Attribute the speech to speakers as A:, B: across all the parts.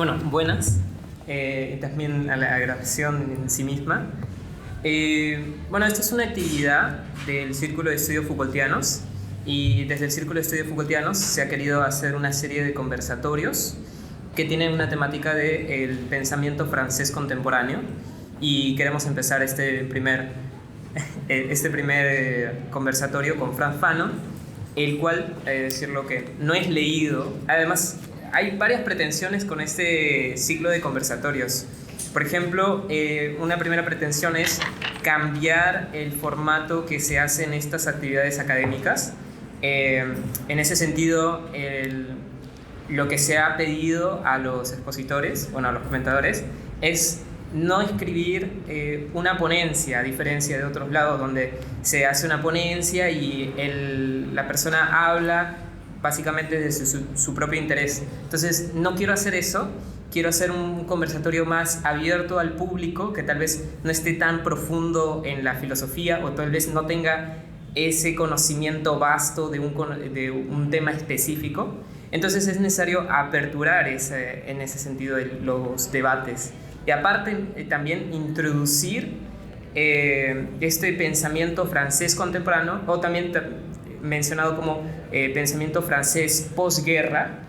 A: Bueno, buenas. También a la grabación en sí misma. Bueno, esta es una actividad del Círculo de Estudios Foucaultianos y desde el Círculo de Estudios Foucaultianos se ha querido hacer una serie de conversatorios que tienen una temática del pensamiento francés contemporáneo y queremos empezar este primer conversatorio con Frantz Fanon, el cual, decirlo que no es leído. Además, hay varias pretensiones con este ciclo de conversatorios. Por ejemplo, una primera pretensión es cambiar el formato que se hace en estas actividades académicas. En ese sentido, lo que se ha pedido a los expositores, bueno, a los comentadores, es no escribir una ponencia, a diferencia de otros lados donde se hace una ponencia y la persona habla básicamente desde su propio interés. Entonces, no quiero hacer eso, quiero hacer un conversatorio más abierto al público, que tal vez no esté tan profundo en la filosofía o tal vez no tenga ese conocimiento vasto de un tema específico. Entonces es necesario aperturar en ese sentido los debates. Y aparte también introducir este pensamiento francés contemporáneo, o también mencionado como pensamiento francés posguerra,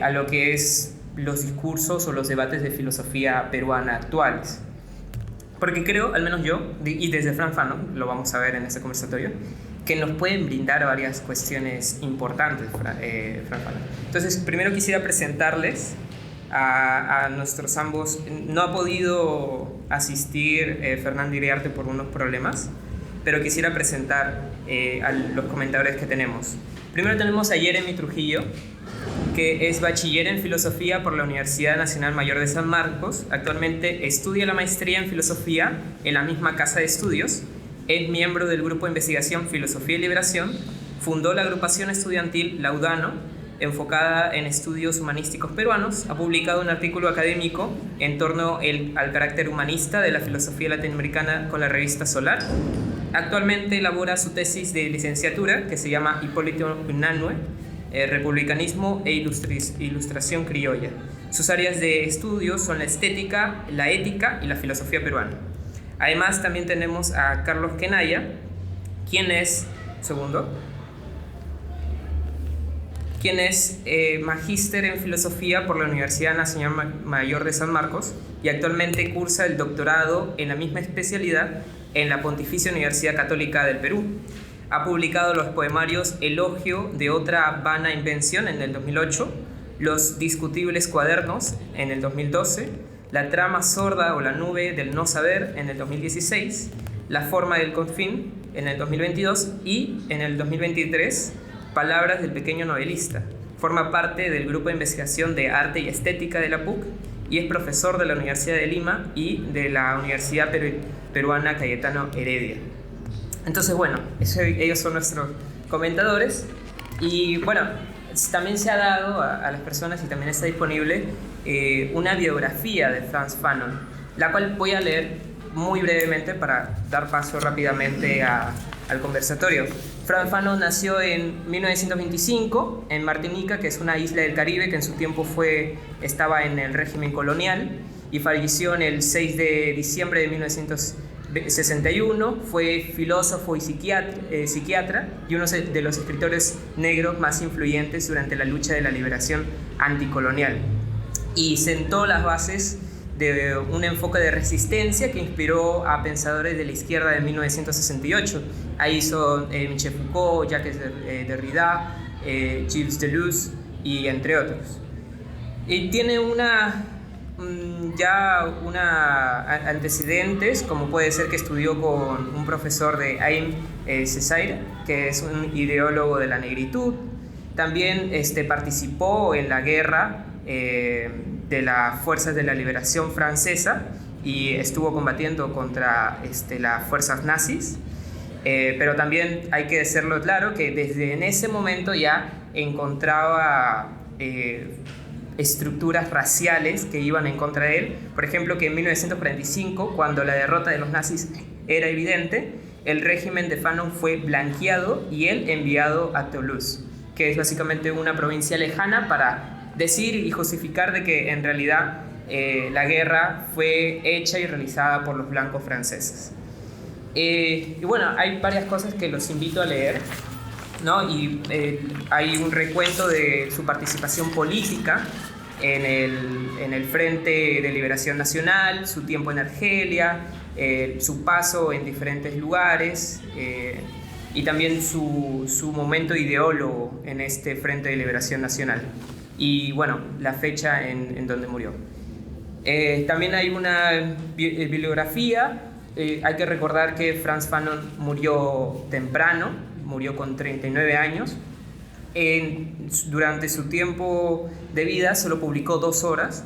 A: a lo que es los discursos o los debates de filosofía peruana actuales. Porque creo, al menos yo, y desde Frantz Fanon, lo vamos a ver en este conversatorio, que nos pueden brindar varias cuestiones importantes, Frantz Fanon. Entonces, primero quisiera presentarles a nuestros ambos. No ha podido asistir Fernando Iriarte por unos problemas, pero quisiera presentar a los comentadores que tenemos. Primero tenemos a Jeremy Trujillo, que es bachiller en filosofía por la Universidad Nacional Mayor de San Marcos. Actualmente estudia la maestría en filosofía en la misma casa de estudios. Es miembro del grupo de investigación Filosofía y Liberación. Fundó la agrupación estudiantil Laudano, enfocada en estudios humanísticos peruanos. Ha publicado un artículo académico en torno al carácter humanista de la filosofía latinoamericana con la revista Solar. Actualmente elabora su tesis de licenciatura, que se llama Hipólito Unanue, Republicanismo e Ilustración Criolla. Sus áreas de estudio son la estética, la ética y la filosofía peruana. Además, también tenemos a Carlos Quenaya, quien es magíster en filosofía por la Universidad Nacional Mayor de San Marcos y actualmente cursa el doctorado en la misma especialidad en la Pontificia Universidad Católica del Perú. Ha publicado los poemarios Elogio de otra vana invención en el 2008, Los discutibles cuadernos en el 2012, La trama sorda o la nube del no saber en el 2016, La forma del confín en el 2022 y en el 2023 Palabras del pequeño novelista. Forma parte del grupo de investigación de arte y estética de la PUC y es profesor de la Universidad de Lima y de la Universidad Peruana Cayetano Heredia. Entonces, bueno, ellos son nuestros comentadores. Y bueno, también se ha dado a las personas y también está disponible una biografía de Frantz Fanon, la cual voy a leer muy brevemente para dar paso rápidamente al conversatorio. Frantz Fanon nació en 1925 en Martinica, que es una isla del Caribe que en su tiempo estaba en el régimen colonial, y falleció en el 6 de diciembre de 1961. Fue filósofo y psiquiatra y uno de los escritores negros más influyentes durante la lucha de la liberación anticolonial, y sentó las bases de un enfoque de resistencia que inspiró a pensadores de la izquierda de 1968. Ahí son Michel Foucault, Jacques Derrida, Gilles Deleuze y entre otros. Y tiene antecedentes, como puede ser que estudió con un profesor de Aimé Césaire, que es un ideólogo de la negritud. También participó en la guerra de las fuerzas de la liberación francesa y estuvo combatiendo contra las fuerzas nazis, pero también hay que decirlo claro que desde en ese momento ya encontraba estructuras raciales que iban en contra de él. Por ejemplo, que en 1945, cuando la derrota de los nazis era evidente, el régimen de Fanon fue blanqueado y él enviado a Toulouse, que es básicamente una provincia lejana, para decir y justificar de que en realidad la guerra fue hecha y realizada por los blancos franceses. Y bueno, hay varias cosas que los invito a leer, ¿no? Y hay un recuento de su participación política en el Frente de Liberación Nacional, su tiempo en Argelia, su paso en diferentes lugares, y también su momento ideólogo en este Frente de Liberación Nacional. Y bueno, la fecha en donde murió. También hay una bibliografía. Hay que recordar que Frantz Fanon murió temprano, murió con 39 años. Durante su tiempo de vida solo publicó dos obras,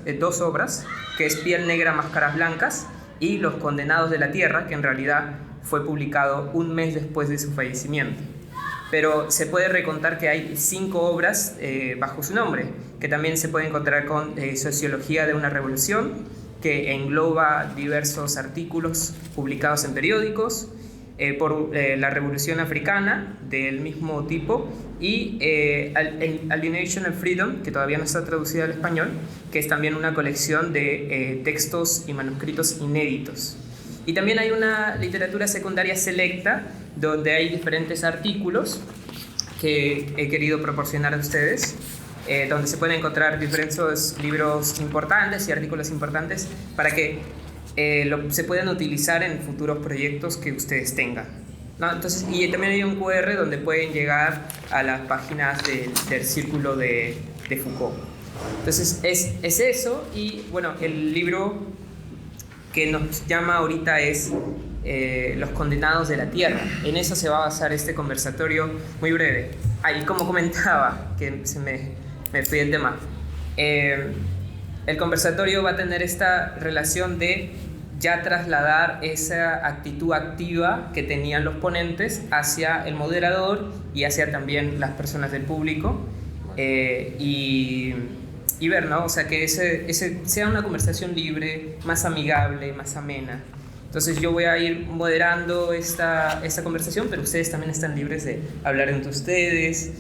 A: que es Piel Negra, Máscaras Blancas y Los Condenados de la Tierra, que en realidad fue publicado un mes después de su fallecimiento. Pero se puede recontar que hay 5 obras bajo su nombre, que también se puede encontrar con Sociología de una Revolución, que engloba diversos artículos publicados en periódicos, por la Revolución Africana del mismo tipo, y Alienation and Freedom, que todavía no está traducida al español, que es también una colección de textos y manuscritos inéditos. Y también hay una literatura secundaria selecta, donde hay diferentes artículos que he querido proporcionar a ustedes, donde se pueden encontrar diferentes libros importantes y artículos importantes para que se puedan utilizar en futuros proyectos que ustedes tengan, ¿no? Entonces, y también hay un QR donde pueden llegar a las páginas del Círculo de Foucault. Entonces es eso. Y bueno, el libro que nos llama ahorita es Los Condenados de la Tierra. En eso se va a basar este conversatorio muy breve. Ahí, como comentaba, que me fui del tema, el conversatorio va a tener esta relación de ya trasladar esa actitud activa que tenían los ponentes hacia el moderador y hacia también las personas del público, y ver, ¿no? O sea, que ese sea una conversación libre, más amigable, más amena. Entonces yo voy a ir moderando esta conversación, pero ustedes también están libres de hablar entre ustedes,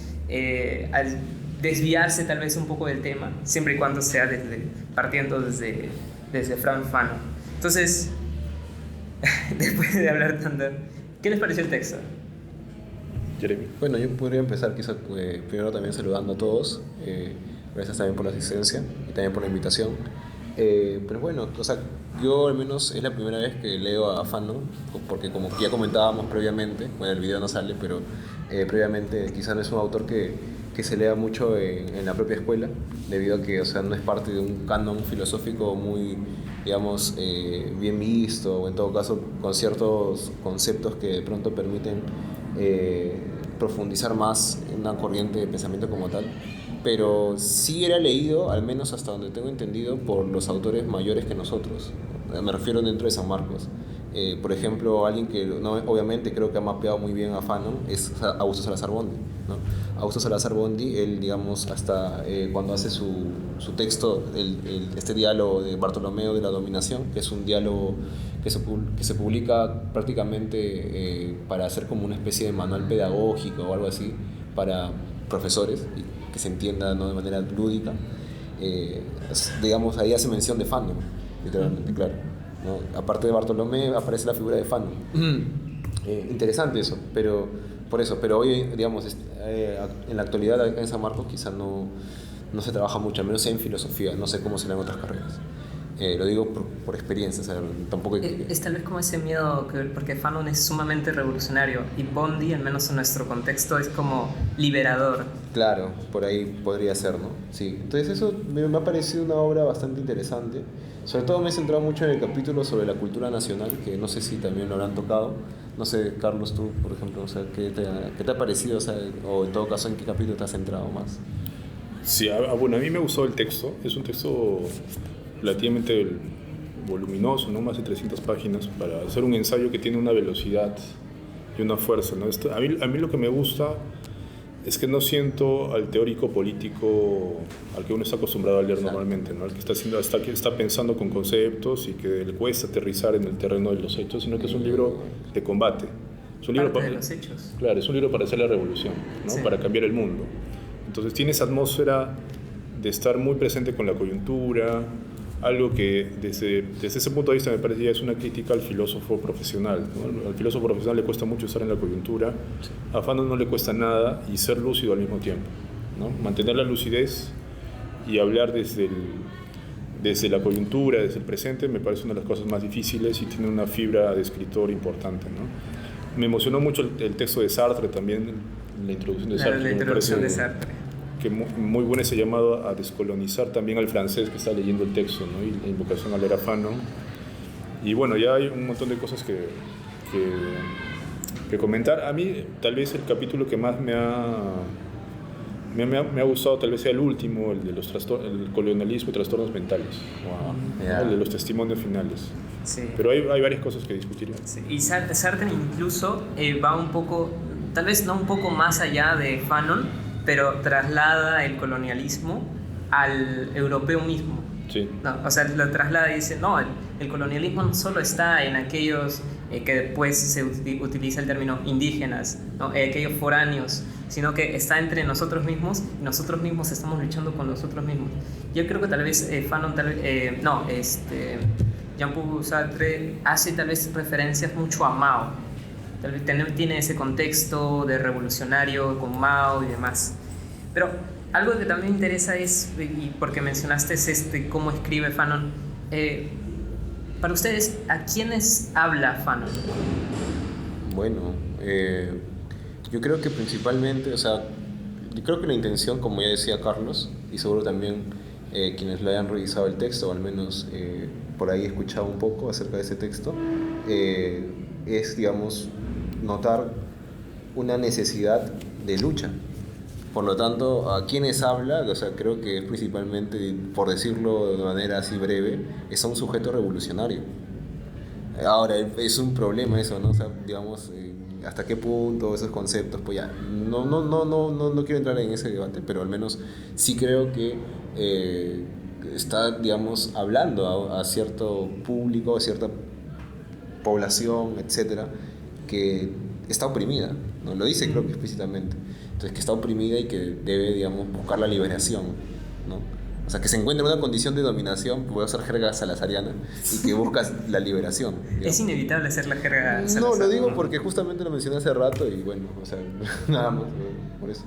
A: al desviarse tal vez un poco del tema, siempre y cuando sea partiendo desde Frantz Fanon. Entonces, después de hablar tanto, ¿qué les pareció el texto?
B: Jeremy. Bueno, yo podría empezar quizás primero también saludando a todos. Gracias también por la asistencia y también por la invitación. Pero bueno, o sea, yo al menos es la primera vez que leo a Fanon, porque como ya comentábamos previamente, bueno, el video no sale, pero previamente quizás no es un autor que se lea mucho en la propia escuela, debido a que, o sea, no es parte de un canon filosófico muy, digamos, bien visto, o en todo caso con ciertos conceptos que de pronto permiten profundizar más en una corriente de pensamiento como tal. Pero sí era leído, al menos hasta donde tengo entendido, por los autores mayores que nosotros. Me refiero dentro de San Marcos. Por ejemplo, alguien que no, obviamente creo que ha mapeado muy bien a Fanon es Augusto Salazar Bondy, ¿no? Augusto Salazar Bondy, él, digamos, hasta cuando hace su texto, este diálogo de Bartolomeo de la Dominación, que es un diálogo que se publica prácticamente para hacer como una especie de manual pedagógico o algo así para profesores, y que se entienda, ¿no?, de manera lúdica. Digamos, ahí hace mención de Fanon, literalmente, claro, ¿no? Aparte de Bartolomé aparece la figura de Fanon. Interesante eso, pero hoy, digamos, en la actualidad acá en San Marcos quizás no se trabaja mucho, al menos en filosofía, no sé cómo será en otras carreras. Lo digo por experiencia, o sea, tampoco
A: es tal vez como ese miedo, porque Fanon es sumamente revolucionario y Bondy, al menos en nuestro contexto, es como liberador.
B: Claro, por ahí podría ser, ¿no? Sí, entonces eso me ha parecido una obra bastante interesante. Sobre todo me he centrado mucho en el capítulo sobre la cultura nacional, que no sé si también lo habrán tocado. No sé, Carlos, tú, por ejemplo, o sea, ¿qué te ha parecido? O sea, o en todo caso, ¿en qué capítulo te has centrado más?
C: Sí, bueno, a mí me gustó el texto. Es un texto relativamente voluminoso, ¿no? Más de 300 páginas, para hacer un ensayo que tiene una velocidad y una fuerza, ¿no? A mí lo que me gusta es que no siento al teórico político al que uno está acostumbrado a leer normalmente, ¿no? Al que está pensando con conceptos y que le cuesta aterrizar en el terreno de los hechos, sino que es un libro de combate. Es un libro
A: de los hechos.
C: Claro, es un libro para hacer la revolución, ¿no? Sí. Para cambiar el mundo. Entonces tiene esa atmósfera de estar muy presente con la coyuntura, algo que desde ese punto de vista me parece ya es una crítica al filósofo profesional, ¿no? Al filósofo profesional le cuesta mucho estar en la coyuntura, a Fanon no le cuesta nada y ser lúcido al mismo tiempo, ¿no? Mantener la lucidez y hablar desde la coyuntura, desde el presente, me parece una de las cosas más difíciles y tiene una fibra de escritor importante, ¿no? Me emocionó mucho el texto de Sartre también, la introducción de Sartre.
A: La introducción de Sartre.
C: Que muy bueno ese llamado a descolonizar también al francés que está leyendo el texto, ¿no? Y la invocación al era Fanon. Y bueno, ya hay un montón de cosas que comentar. A mí, tal vez el capítulo que más me ha gustado, tal vez sea el último, el de el colonialismo y trastornos mentales.
B: Wow.
C: ¿No? El de los testimonios finales.
A: Sí.
C: Pero hay varias cosas que discutir.
A: Sí. Y Sartre incluso va un poco, tal vez no un poco más allá de Fanon, pero traslada el colonialismo al europeo mismo.
C: Sí.
A: No, o sea, lo traslada y dice, no, el colonialismo no solo está en aquellos que después se utiliza el término indígenas, ¿no? Aquellos foráneos, sino que está entre nosotros mismos y nosotros mismos estamos luchando con nosotros mismos. Yo creo que tal vez Fanon, Jean-Paul Sartre hace tal vez referencias mucho a Mao. Tal vez tiene ese contexto de revolucionario con Mao y demás. Pero algo que también me interesa es, y porque mencionaste cómo escribe Fanon, para ustedes, ¿a quiénes habla Fanon?
B: Bueno, yo creo que principalmente, o sea, yo creo que la intención, como ya decía Carlos, y seguro también quienes lo hayan revisado el texto, o al menos por ahí escuchado un poco acerca de ese texto, es, digamos, notar una necesidad de lucha. Por lo tanto, a quienes habla, o sea, creo que principalmente, por decirlo de manera así breve, es a un sujeto revolucionario. Ahora, es un problema eso, ¿no? O sea, digamos, hasta qué punto esos conceptos, pues ya, no quiero entrar en ese debate, pero al menos sí creo que está, digamos, hablando a cierto público, a cierta población, etcétera, que está oprimida, ¿no? Lo dice, creo que explícitamente. Entonces, que está oprimida y que debe, digamos, buscar la liberación, ¿no? O sea, que se encuentra en una condición de dominación, voy a usar jerga salazariana, y que buscas la liberación, digamos.
A: Es inevitable hacer la jerga salazar.
B: No, lo digo porque justamente lo mencioné hace rato y bueno, o sea, nada más, por eso.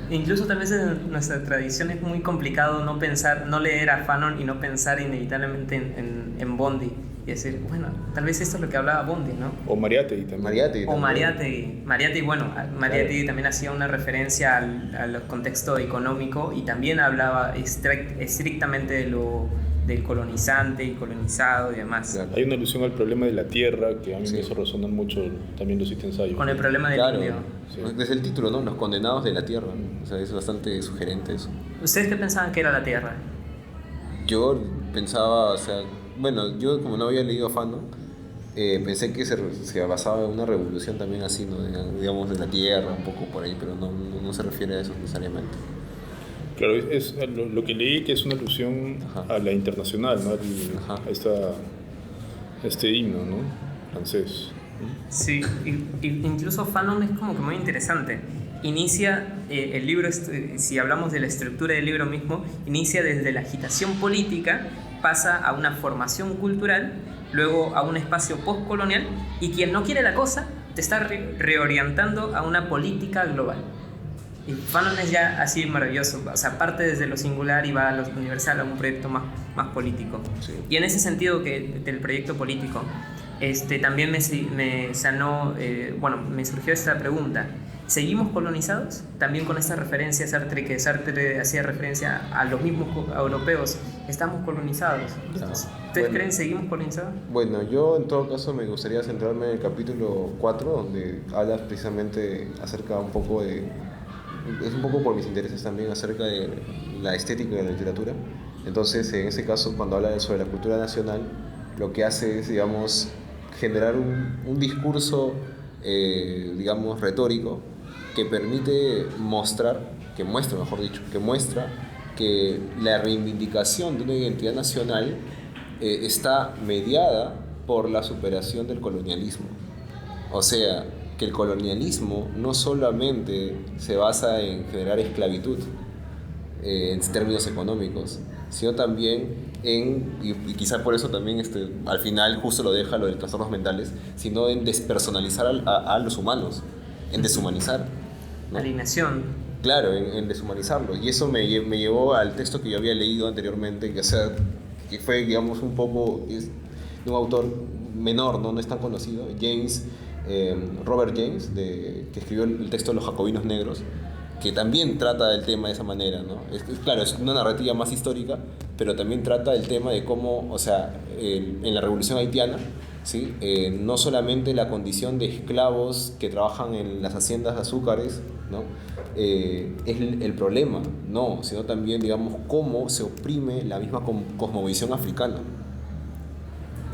A: Incluso tal vez en nuestra tradición es muy complicado no leer a Fanon y no pensar inevitablemente en Bondi. Y decir, bueno, tal vez esto es lo que hablaba Bondi, ¿no?
C: O Mariátegui también.
A: Mariátegui, bueno, Mariátegui también hacía una referencia al contexto económico y también hablaba estrictamente del colonizante y colonizado y demás.
B: Claro.
C: Hay una alusión al problema de la tierra que a mí me hizo resonar mucho también los ensayos.
A: Con el problema del indio.
B: Sí. Desde el título, ¿no? Los condenados de la tierra, ¿no? O sea, es bastante sugerente eso.
A: ¿Ustedes qué pensaban que era la tierra?
B: Yo pensaba, o sea, bueno, yo como no había leído a Fanon, pensé que se basaba en una revolución también así, ¿no? Digamos, de la tierra, un poco por ahí, pero no se refiere a eso necesariamente.
C: Claro, es lo que leí que es una alusión a la internacional, ¿no? A este himno, ¿no? Francés.
A: Sí, incluso Fanon es como que muy interesante. Inicia el libro, si hablamos de la estructura del libro mismo, inicia desde la agitación política, pasa a una formación cultural, luego a un espacio postcolonial, y quien no quiere la cosa te está reorientando a una política global. Y Fanon es ya así maravilloso, o sea, parte desde lo singular y va a lo universal, a un proyecto más político.
B: Sí.
A: Y en ese sentido del proyecto político, también me surgió esta pregunta. ¿Seguimos colonizados? También con esta referencia Sartre, que Sartre hacía referencia a los mismos europeos. ¿Estamos colonizados? ¿Ustedes creen que seguimos colonizados?
B: Bueno, yo en todo caso me gustaría centrarme en el capítulo 4, donde hablas precisamente acerca un poco de... Es un poco por mis intereses también acerca de la estética de la literatura. Entonces, en ese caso, cuando habla sobre la cultura nacional, lo que hace es, digamos, generar un discurso, digamos, retórico, que muestra que la reivindicación de una identidad nacional está mediada por la superación del colonialismo. O sea, que el colonialismo no solamente se basa en generar esclavitud, en términos económicos, sino también y quizá por eso también al final justo lo deja lo de trastornos mentales, sino en despersonalizar a los humanos, en deshumanizar, ¿no?
A: Alienación.
B: Claro, en deshumanizarlo. Y eso me llevó al texto que yo había leído anteriormente, que fue, digamos, un poco de un autor menor, no es tan conocido, Robert James, que escribió el texto de Los Jacobinos Negros, que también trata del tema de esa manera, ¿no? Claro, es una narrativa más histórica, pero también trata el tema de cómo, o sea, en la Revolución Haitiana, ¿sí? No solamente la condición de esclavos que trabajan en las haciendas de azúcares, ¿no? Es el problema, no, sino también, digamos, cómo se oprime la misma cosmovisión africana.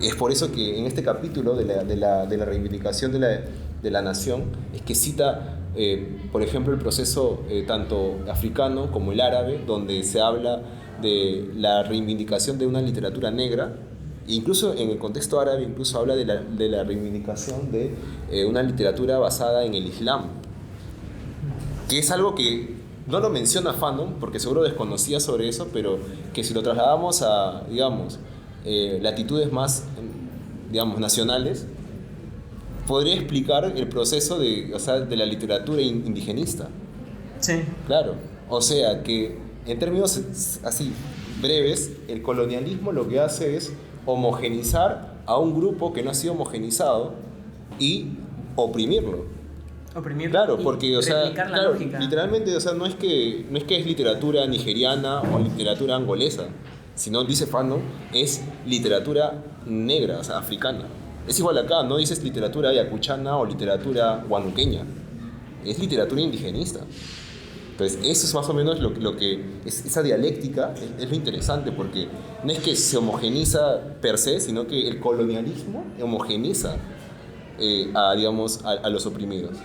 B: Es por eso que en este capítulo de la reivindicación de la nación, es que cita, por ejemplo, el proceso tanto africano como el árabe, donde se habla de la reivindicación de una literatura negra. Incluso en el contexto árabe incluso habla de la reivindicación de una literatura basada en el Islam, que es algo que no lo menciona Fanon, porque seguro desconocía sobre eso, pero que si lo trasladamos a, digamos, latitudes más, digamos, nacionales, podría explicar el proceso de la literatura indigenista.
A: Sí.
B: Claro, o sea que en términos así breves, el colonialismo lo que hace es homogenizar a un grupo que no ha sido homogenizado y oprimirlo. Claro, porque, o sea, claro, literalmente, o sea, no es que es literatura nigeriana o literatura angolesa, sino, dice Fanon, es literatura negra, o sea, africana. Es igual acá, no dices literatura ayacuchana o literatura huanuqueña, es literatura indigenista. Entonces, eso es más o menos lo que esa dialéctica es lo interesante, porque no es que se homogeniza per se, sino que el colonialismo homogeniza a los oprimidos.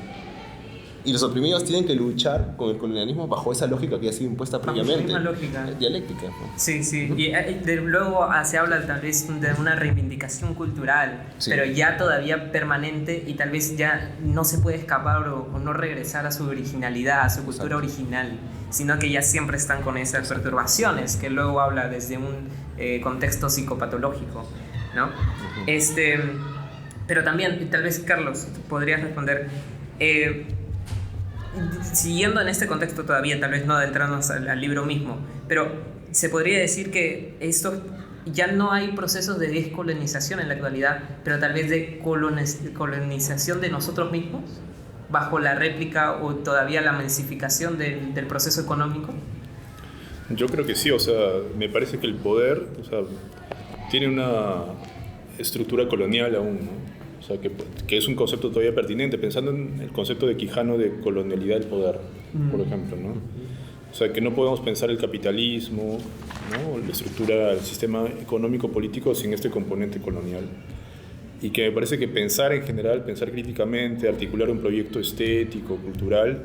B: Y los oprimidos tienen que luchar con el colonialismo bajo esa lógica que ha sido impuesta previamente.
A: Bajo esa lógica.
B: Dialéctica, ¿no?
A: Sí, sí. Y luego se habla tal vez de una reivindicación cultural, sí, pero ya todavía permanente, y tal vez ya no se puede escapar o no regresar a su originalidad, a su cultura original, sino que ya siempre están con esas perturbaciones, que luego habla desde un contexto psicopatológico, ¿no? Pero también, tal vez, Carlos, podrías responder... siguiendo en este contexto todavía, tal vez no adentrarnos al libro mismo, pero se podría decir que esto ya no hay procesos de descolonización en la actualidad, pero tal vez de colonización de nosotros mismos, bajo la réplica o todavía la mensificación del proceso económico.
C: Yo creo que sí, o sea, me parece que el poder, o sea, tiene una estructura colonial aún, ¿no? O sea, que es un concepto todavía pertinente, pensando en el concepto de Quijano de colonialidad del poder, por ejemplo, ¿no? O sea, que no podemos pensar el capitalismo, ¿no? La estructura, el sistema económico-político sin este componente colonial. Y que me parece que pensar en general, pensar críticamente, articular un proyecto estético, cultural,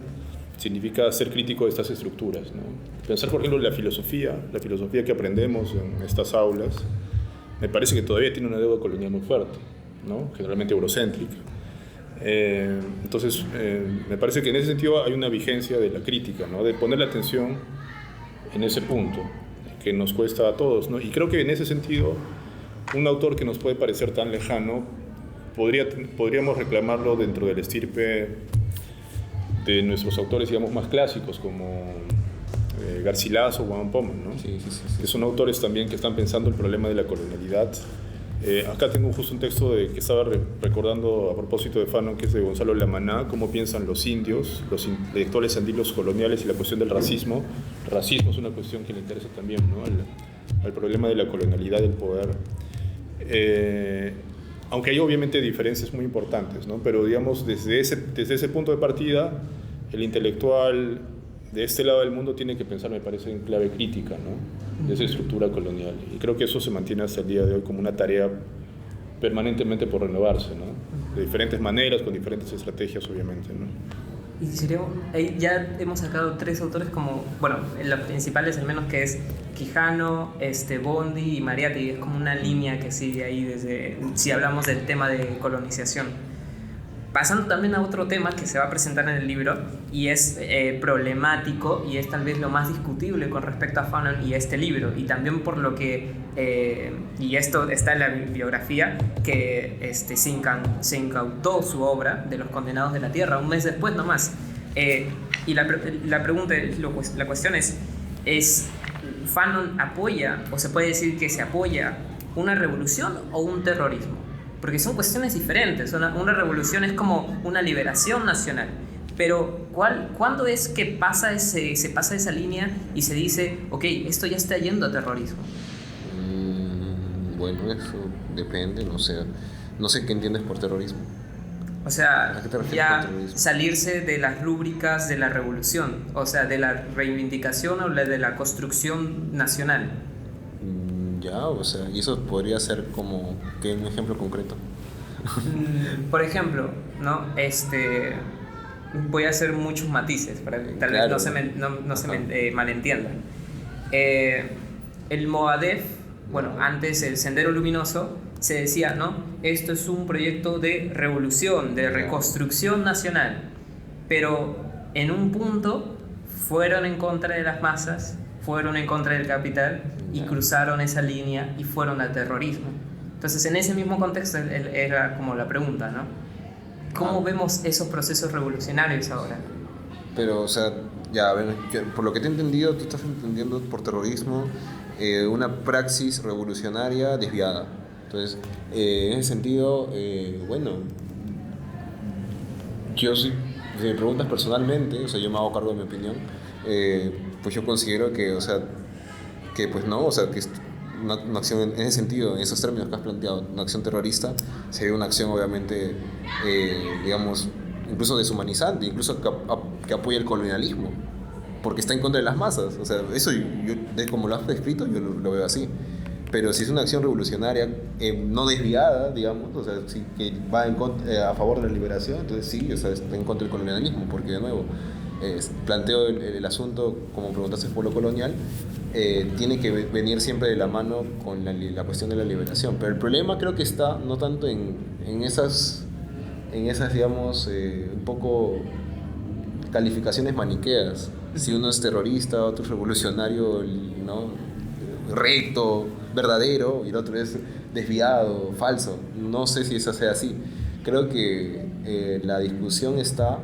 C: significa ser crítico de estas estructuras, ¿no? Pensar, por ejemplo, la filosofía que aprendemos en estas aulas, me parece que todavía tiene una deuda colonial muy fuerte, ¿no? Generalmente eurocéntrica. Entonces, me parece que en ese sentido hay una vigencia de la crítica, ¿no? De poner la atención en ese punto, que nos cuesta a todos, ¿no? Y creo que en ese sentido, un autor que nos puede parecer tan lejano, podríamos reclamarlo dentro del estirpe de nuestros autores, digamos, más clásicos, como Garcilaso o Juan Poma, ¿no?
B: Sí.
C: Que son autores también que están pensando el problema de la colonialidad. Acá tengo justo un texto que estaba recordando a propósito de Fanon, que es de Gonzalo Lamaná, cómo piensan los indios, los intelectuales andinos coloniales y la cuestión del racismo. El racismo es una cuestión que le interesa también, ¿no? al problema de la colonialidad del poder. Aunque hay obviamente diferencias muy importantes, ¿no? Pero digamos, desde ese punto de partida, el intelectual de este lado del mundo tiene que pensar, me parece, en clave crítica, ¿no? De esa estructura colonial. Y creo que eso se mantiene hasta el día de hoy como una tarea permanentemente por renovarse, ¿no? De diferentes maneras, con diferentes estrategias, obviamente, ¿no?
A: Y ya hemos sacado 3 autores como, bueno, los principales al menos, que es Quijano, Bondi y Mariátegui. Es como una línea que sigue ahí desde, si hablamos del tema de colonización. Pasando también a otro tema que se va a presentar en el libro y es problemático y es tal vez lo más discutible con respecto a Fanon y este libro, y también por lo que, y esto está en la bibliografía, que se incautó su obra de Los Condenados de la Tierra un mes después nomás. Y la pregunta, la cuestión es ¿Fanon apoya, o se puede decir que se apoya, una revolución o un terrorismo? Porque son cuestiones diferentes. Una revolución es como una liberación nacional. Pero ¿cuándo es que se pasa esa línea y se dice, ok, esto ya está yendo a terrorismo?
B: Bueno, eso depende, no sé qué entiendes por terrorismo.
A: O sea,
B: ¿A qué te refieres
A: ya
B: con terrorismo?
A: salirse de las rúbricas de la revolución, o sea, de la reivindicación o de la construcción nacional.
B: Ya, o sea, y eso podría ser como que un ejemplo concreto.
A: Por ejemplo, ¿no? Voy a hacer muchos matices para que tal
B: Claro.
A: vez no se
B: Ajá.
A: me malentienda. El Movadef, bueno, antes el Sendero Luminoso, se decía, ¿no? Esto es un proyecto de revolución, de reconstrucción nacional. Pero en un punto fueron en contra de las masas, fueron en contra del capital y cruzaron esa línea y fueron al terrorismo. Entonces, en ese mismo contexto era como la pregunta, ¿no? ¿Cómo vemos esos procesos revolucionarios ahora?
B: Pero, o sea, ya, a ver, por lo que te he entendido, tú estás entendiendo por terrorismo una praxis revolucionaria desviada. Entonces, en ese sentido, bueno, yo si me preguntas personalmente, o sea, yo me hago cargo de mi opinión, pues yo considero que, o sea, que pues no, o sea, que una acción en ese sentido, en esos términos que has planteado, una acción terrorista, sería una acción obviamente, digamos, incluso deshumanizante, incluso que apoya el colonialismo, porque está en contra de las masas. O sea, eso como lo has descrito, yo lo veo así. Pero si es una acción revolucionaria, no desviada, digamos, o sea, sí, que va a favor de la liberación, entonces sí, o sea, está en contra del colonialismo, porque de nuevo, planteo el asunto, como preguntaste por lo colonial, tiene que venir siempre de la mano con la cuestión de la liberación. Pero el problema creo que está no tanto en esas, digamos, un poco calificaciones maniqueas. Si uno es terrorista, otro es revolucionario, ¿no? Recto, verdadero, y el otro es desviado, falso. No sé si eso sea así. Creo que la discusión está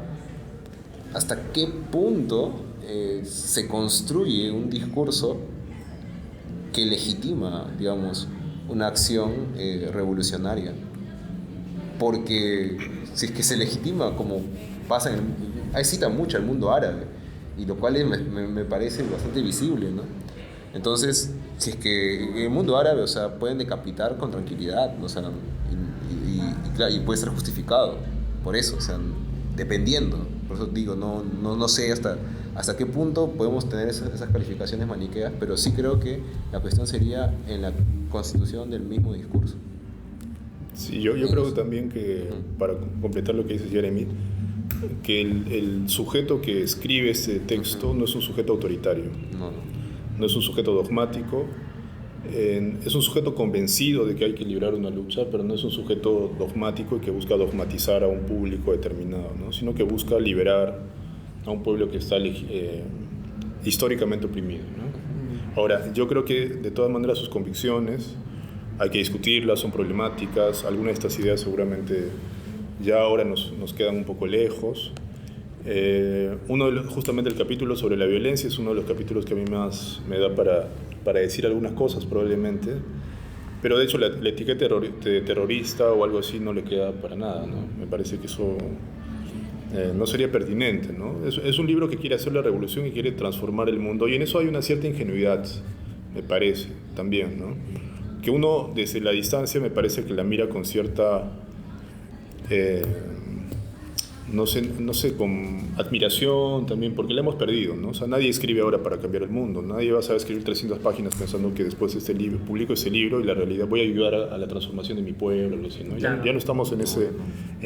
B: hasta qué punto se construye un discurso que legitima, digamos, una acción revolucionaria. Porque si es que se legitima, como pasa ahí cita mucho al mundo árabe, y lo cual me parece bastante visible, ¿no? Entonces, si es que en el mundo árabe, o sea, pueden decapitar con tranquilidad, o sea, y puede ser justificado por eso, o sea, dependiendo. Por eso digo, no sé hasta qué punto podemos tener esas calificaciones maniqueas, pero sí creo que la cuestión sería en la constitución del mismo discurso.
C: Sí, yo creo también que, para completar lo que dice Jeremy, que el sujeto que escribe ese texto no es un sujeto autoritario, no es un sujeto dogmático, es un sujeto convencido de que hay que librar una lucha, pero no es un sujeto dogmático que busca dogmatizar a un público determinado, ¿no? Sino que busca liberar a un pueblo que está históricamente oprimido, ¿no? Ahora, yo creo que de todas maneras sus convicciones hay que discutirlas, son problemáticas, algunas de estas ideas seguramente ya ahora nos quedan un poco lejos. Justamente el capítulo sobre la violencia es uno de los capítulos que a mí más me da para decir algunas cosas probablemente, pero de hecho la etiqueta de terrorista o algo así no le queda para nada, ¿no? Me parece que eso no sería pertinente, ¿no? Es un libro que quiere hacer la revolución y quiere transformar el mundo, y en eso hay una cierta ingenuidad, me parece, también, ¿no? Que uno desde la distancia me parece que la mira con cierta... no sé, con admiración también, porque la hemos perdido, ¿no? O sea, nadie escribe ahora para cambiar el mundo, nadie va a saber escribir 300 páginas pensando que después de este libro, publico ese libro y la realidad voy a ayudar a la transformación de mi pueblo, ¿no? Ya no estamos en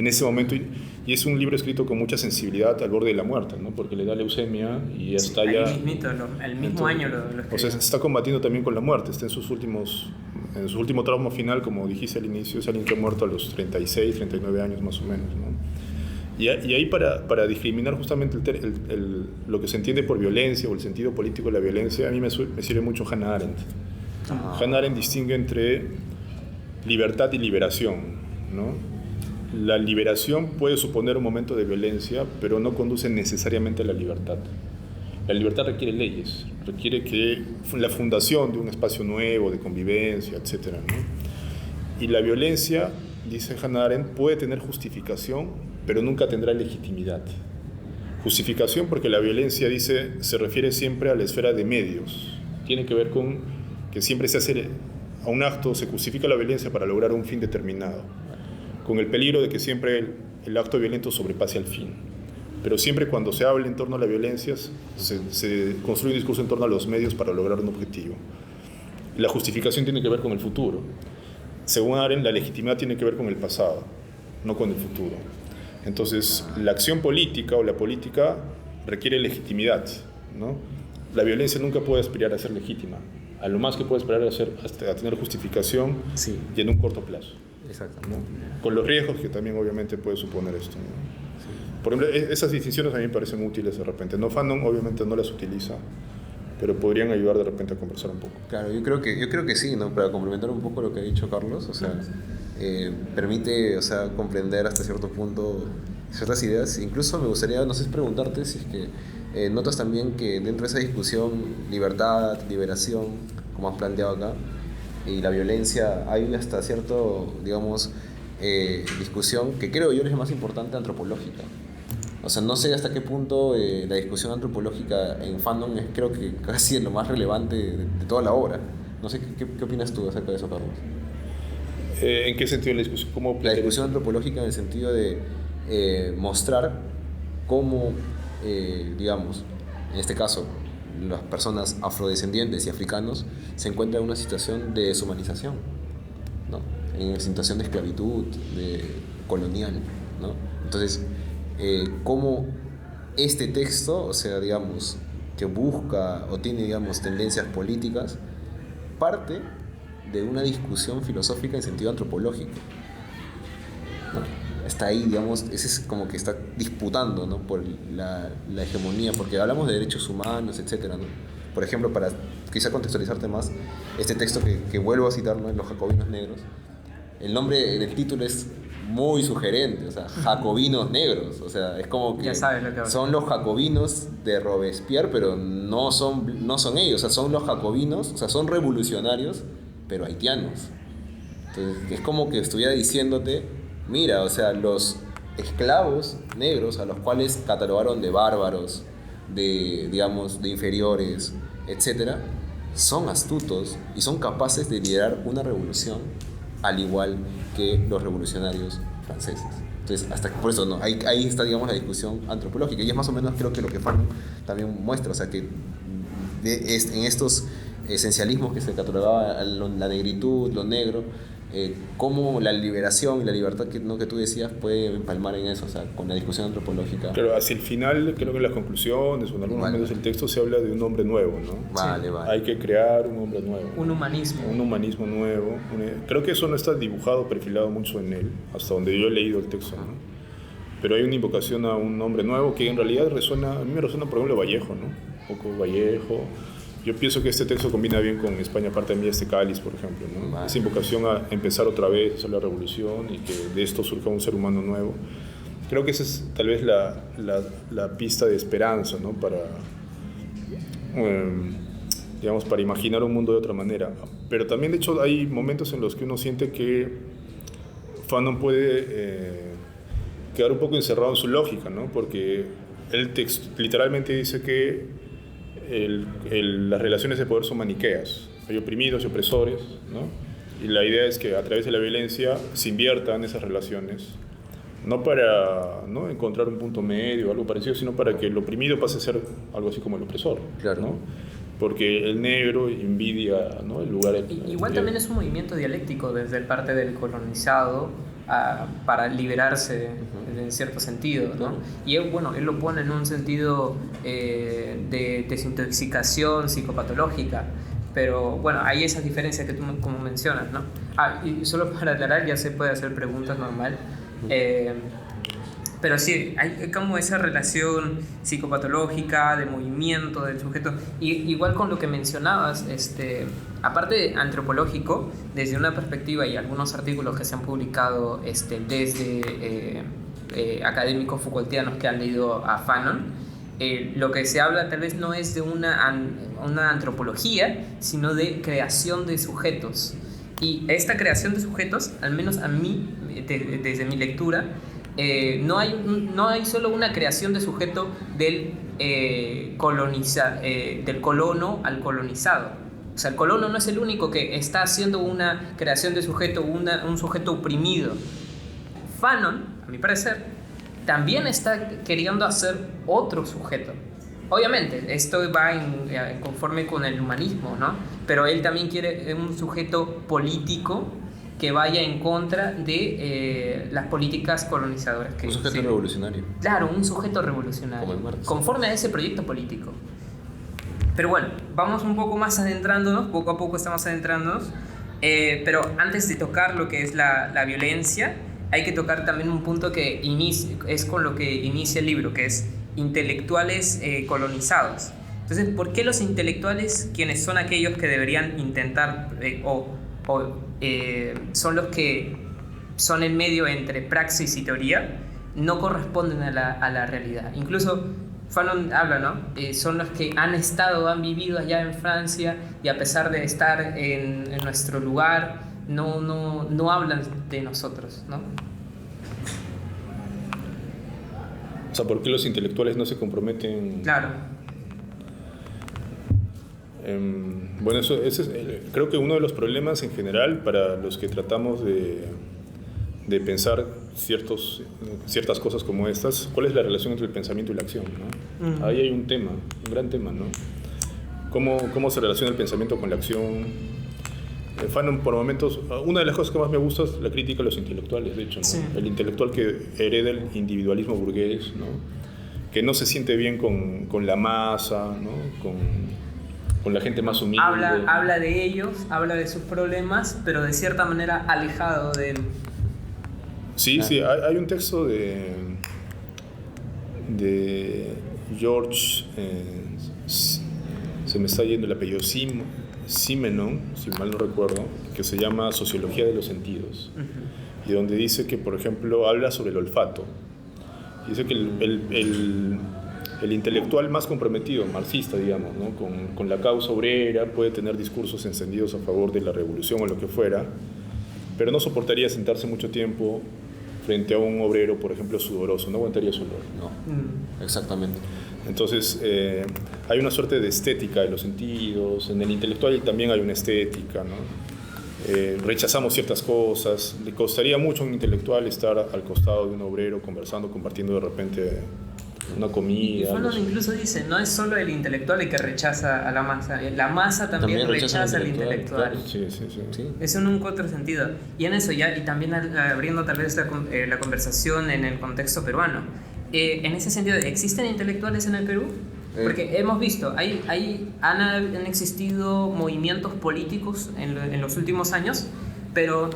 C: ese momento, y es un libro escrito con mucha sensibilidad al borde de la muerte, ¿no? Porque le da leucemia y está ya...
A: El mismo año lo escribió.
C: O sea, se está combatiendo también con la muerte, está en su último tramo final, como dijiste al inicio, es alguien que ha muerto a los 36, 39 años más o menos, ¿no? Y ahí para discriminar justamente lo que se entiende por violencia o el sentido político de la violencia, a mí me sirve mucho Hannah Arendt. Hannah Arendt distingue entre libertad y liberación, ¿no? La liberación puede suponer un momento de violencia, pero no conduce necesariamente a la libertad. La libertad requiere leyes, requiere que la fundación de un espacio nuevo, de convivencia, etc., ¿no? Y la violencia, dice Hannah Arendt, puede tener justificación, pero nunca tendrá legitimidad. Justificación porque la violencia, dice, se refiere siempre a la esfera de medios. Tiene que ver con que siempre se hace a un acto, se justifica la violencia para lograr un fin determinado, con el peligro de que siempre el acto violento sobrepase al fin. Pero siempre cuando se habla en torno a la violencia, se construye un discurso en torno a los medios para lograr un objetivo. La justificación tiene que ver con el futuro. Según Arendt, la legitimidad tiene que ver con el pasado, no con el futuro. Entonces, la acción política o la política requiere legitimidad, ¿no? La violencia nunca puede aspirar a ser legítima. A lo más que puede aspirar a tener justificación,
B: Sí.
C: y en un corto plazo.
B: Exacto.
C: ¿No? Con los riesgos que también obviamente puede suponer esto, ¿no? Sí. Por ejemplo, esas distinciones a mí me parecen útiles de repente. No, Fanon obviamente no las utiliza, pero podrían ayudar de repente a conversar un poco.
B: Claro, yo creo que sí, ¿no? Para complementar un poco lo que ha dicho Carlos, o sea, permite, o sea, comprender hasta cierto punto ciertas ideas. Incluso me gustaría, no sé, preguntarte si es que notas también que dentro de esa discusión, libertad, liberación, como has planteado acá, y la violencia, hay hasta cierto, digamos, discusión que creo yo es la más importante, antropológica. O sea, no sé hasta qué punto la discusión antropológica en Fanon es, creo que casi lo más relevante de toda la obra. No sé, ¿qué opinas tú acerca de eso, Carlos?
C: ¿En qué sentido la discusión? ¿Cómo
B: La discusión antropológica en el sentido de mostrar cómo, digamos, en este caso, las personas afrodescendientes y africanos se encuentran en una situación de deshumanización, ¿no? En una situación de esclavitud, de colonial, ¿no? Entonces, cómo este texto, o sea, digamos, que busca o tiene, digamos, tendencias políticas, parte de una discusión filosófica en sentido antropológico, ¿no? Está ahí, digamos, ese es como que está disputando, ¿no? Por la hegemonía, porque hablamos de derechos humanos, etcétera, ¿no? Por ejemplo, para quizá contextualizarte más, este texto que vuelvo a citar, ¿no? Los jacobinos negros, el nombre del título es muy sugerente, o sea, jacobinos negros, o sea, es como que
A: Ya sabes lo que
B: son los jacobinos de Robespierre, pero no son ellos, o sea, son los jacobinos, o sea, son revolucionarios, pero haitianos. Entonces, es como que estuviera diciéndote, mira, o sea, los esclavos negros a los cuales catalogaron de bárbaros, de, digamos, de inferiores, etcétera, son astutos y son capaces de liderar una revolución al igual que los revolucionarios franceses. Entonces, hasta por eso, ¿no? Ahí está, digamos, la discusión antropológica, y es más o menos, creo que lo que Fanon también muestra, o sea, que en estos esencialismos que se catalogaba la negritud, lo negro, cómo la liberación y la libertad que tú decías puede empalmar en eso, o sea, con la discusión antropológica.
C: Claro, hacia el final, creo que en las conclusiones o en algunos momentos del texto se habla de un hombre nuevo, ¿no?
B: Vale.
C: Hay que crear un hombre nuevo.
A: Un humanismo.
C: Un humanismo nuevo. Creo que eso no está dibujado, perfilado mucho en él, hasta donde yo he leído el texto, ¿no? Pero hay una invocación a un hombre nuevo que en realidad a mí me resuena, por ejemplo, Vallejo, ¿no? Un poco Vallejo. Yo pienso que este texto combina bien con España parte de mí este cáliz, por ejemplo, ¿no?
B: Vale.
C: Esa invocación a empezar otra vez, hacer la revolución y que de esto surja un ser humano nuevo. Creo que esa es tal vez la pista de esperanza, ¿no? Para, digamos, para imaginar un mundo de otra manera. Pero también, de hecho, hay momentos en los que uno siente que Fanon puede quedar un poco encerrado en su lógica, ¿no? Porque el texto literalmente dice que las relaciones de poder son maniqueas, hay oprimidos y opresores, ¿no? Y la idea es que a través de la violencia se inviertan esas relaciones, no para, ¿no?, encontrar un punto medio o algo parecido, sino para que el oprimido pase a ser algo así como el opresor,
B: Claro.
C: ¿no? Porque el negro envidia, ¿no?, el lugar.
A: Igual también es un movimiento dialéctico desde parte del colonizado para liberarse en cierto sentido, ¿no? Y él, bueno, él lo pone en un sentido de desintoxicación psicopatológica, pero bueno, hay esas diferencias que tú como mencionas, ¿no? Y solo para aclarar, ya se puede hacer preguntas normal. Pero sí, hay como esa relación psicopatológica, de movimiento del sujeto. Y, igual con lo que mencionabas, aparte antropológico, desde una perspectiva y algunos artículos que se han publicado desde académicos Foucaultianos que han leído a Fanon, lo que se habla tal vez no es de una antropología, sino de creación de sujetos. Y esta creación de sujetos, al menos a mí, desde mi lectura, no hay solo una creación de sujeto del colono al colonizado. O sea, el colono no es el único que está haciendo una creación de sujeto, un sujeto oprimido. Fanon, a mi parecer, también está queriendo hacer otro sujeto. Obviamente, esto va conforme con el humanismo, ¿no? Pero él también quiere un sujeto político que vaya en contra de las políticas colonizadoras.
B: Un sujeto revolucionario.
A: Claro, un sujeto revolucionario.
B: Como el Marx.
A: Conforme a ese proyecto político. Pero bueno, vamos un poco más adentrándonos, poco a poco estamos adentrándonos. Pero antes de tocar lo que es la violencia, hay que tocar también un punto que es con lo que inicia el libro, que es intelectuales colonizados. Entonces, ¿por qué los intelectuales, quienes son aquellos que deberían intentar son los que son el medio entre praxis y teoría, no corresponden a la realidad? Incluso Fanon habla, ¿no? Son los que han vivido allá en Francia y a pesar de estar en nuestro lugar, no hablan de nosotros, ¿no?
C: O sea, ¿por qué los intelectuales no se comprometen?
A: Claro.
C: Bueno, ese es, creo que uno de los problemas en general para los que tratamos de pensar ciertas cosas como estas. ¿Cuál es la relación entre el pensamiento y la acción, ¿no? Ahí hay un gran tema, ¿no? ¿Cómo se relaciona el pensamiento con la acción? Fanon, por momentos, una de las cosas que más me gusta es la crítica a los intelectuales, de hecho, ¿no? Sí. El intelectual que hereda el individualismo burgués, ¿no? Que no se siente bien con la masa, ¿no? Con la gente más humilde.
A: Habla de ellos, habla de sus problemas, pero de cierta manera alejado de él.
C: Sí, sí, hay un texto de George, se me está yendo el apellido, Simenon, si mal no recuerdo, que se llama Sociología de los Sentidos, y donde dice que, por ejemplo, habla sobre el olfato. Dice que el intelectual más comprometido, marxista, digamos, ¿no? con la causa obrera, puede tener discursos encendidos a favor de la revolución o lo que fuera, pero no soportaría sentarse mucho tiempo frente a un obrero, por ejemplo, sudoroso, no aguantaría su olor.
B: No, exactamente.
C: Entonces, hay una suerte de estética de los sentidos. En el intelectual también hay una estética, ¿no? Rechazamos ciertas cosas. Le costaría mucho a un intelectual estar al costado de un obrero conversando, compartiendo de repente una comida.
A: Y Fanon incluso dice, no es solo el intelectual el que rechaza a la masa también rechaza al intelectual.
C: Claro. Sí.
A: Es en un otro sentido. Y en eso ya, y también abriendo tal vez la conversación en el contexto peruano. En ese sentido, ¿existen intelectuales en el Perú? Porque hemos visto, han existido movimientos políticos en los últimos años, pero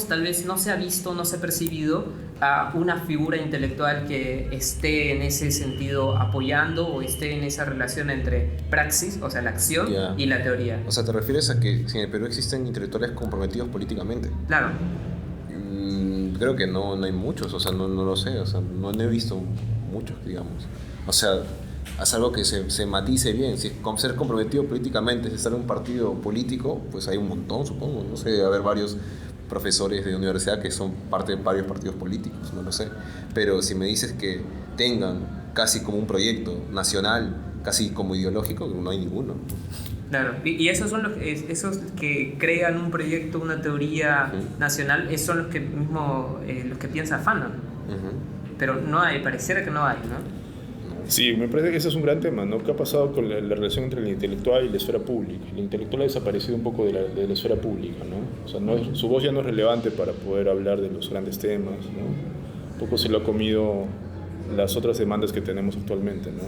A: tal vez no se ha visto, no se ha percibido a una figura intelectual que esté en ese sentido apoyando o esté en esa relación entre praxis, o sea, la acción, y la teoría.
B: O sea, ¿te refieres a que si en el Perú existen intelectuales comprometidos políticamente?
A: Claro.
B: Creo que no hay muchos, o sea, no lo sé, o sea, no he visto muchos, digamos. O sea, es algo que se matice bien. Si con ser comprometido políticamente es estar en un partido político, pues hay un montón, supongo. No sé, debe haber varios profesores de universidad que son parte de varios partidos políticos, no lo sé. Pero si me dices que tengan casi como un proyecto nacional, casi como ideológico, no hay ninguno.
A: Claro, y esos son esos que crean un proyecto, una teoría nacional, esos son los que piensa Fanon. Pero no hay, pareciera que no hay, ¿no?
C: Sí, me parece que ese es un gran tema, ¿no? ¿Qué ha pasado con la relación entre el intelectual y la esfera pública? El intelectual ha desaparecido un poco de la esfera pública, ¿no? O sea, su voz ya no es relevante para poder hablar de los grandes temas, ¿no? Un poco se lo ha comido las otras demandas que tenemos actualmente, ¿no?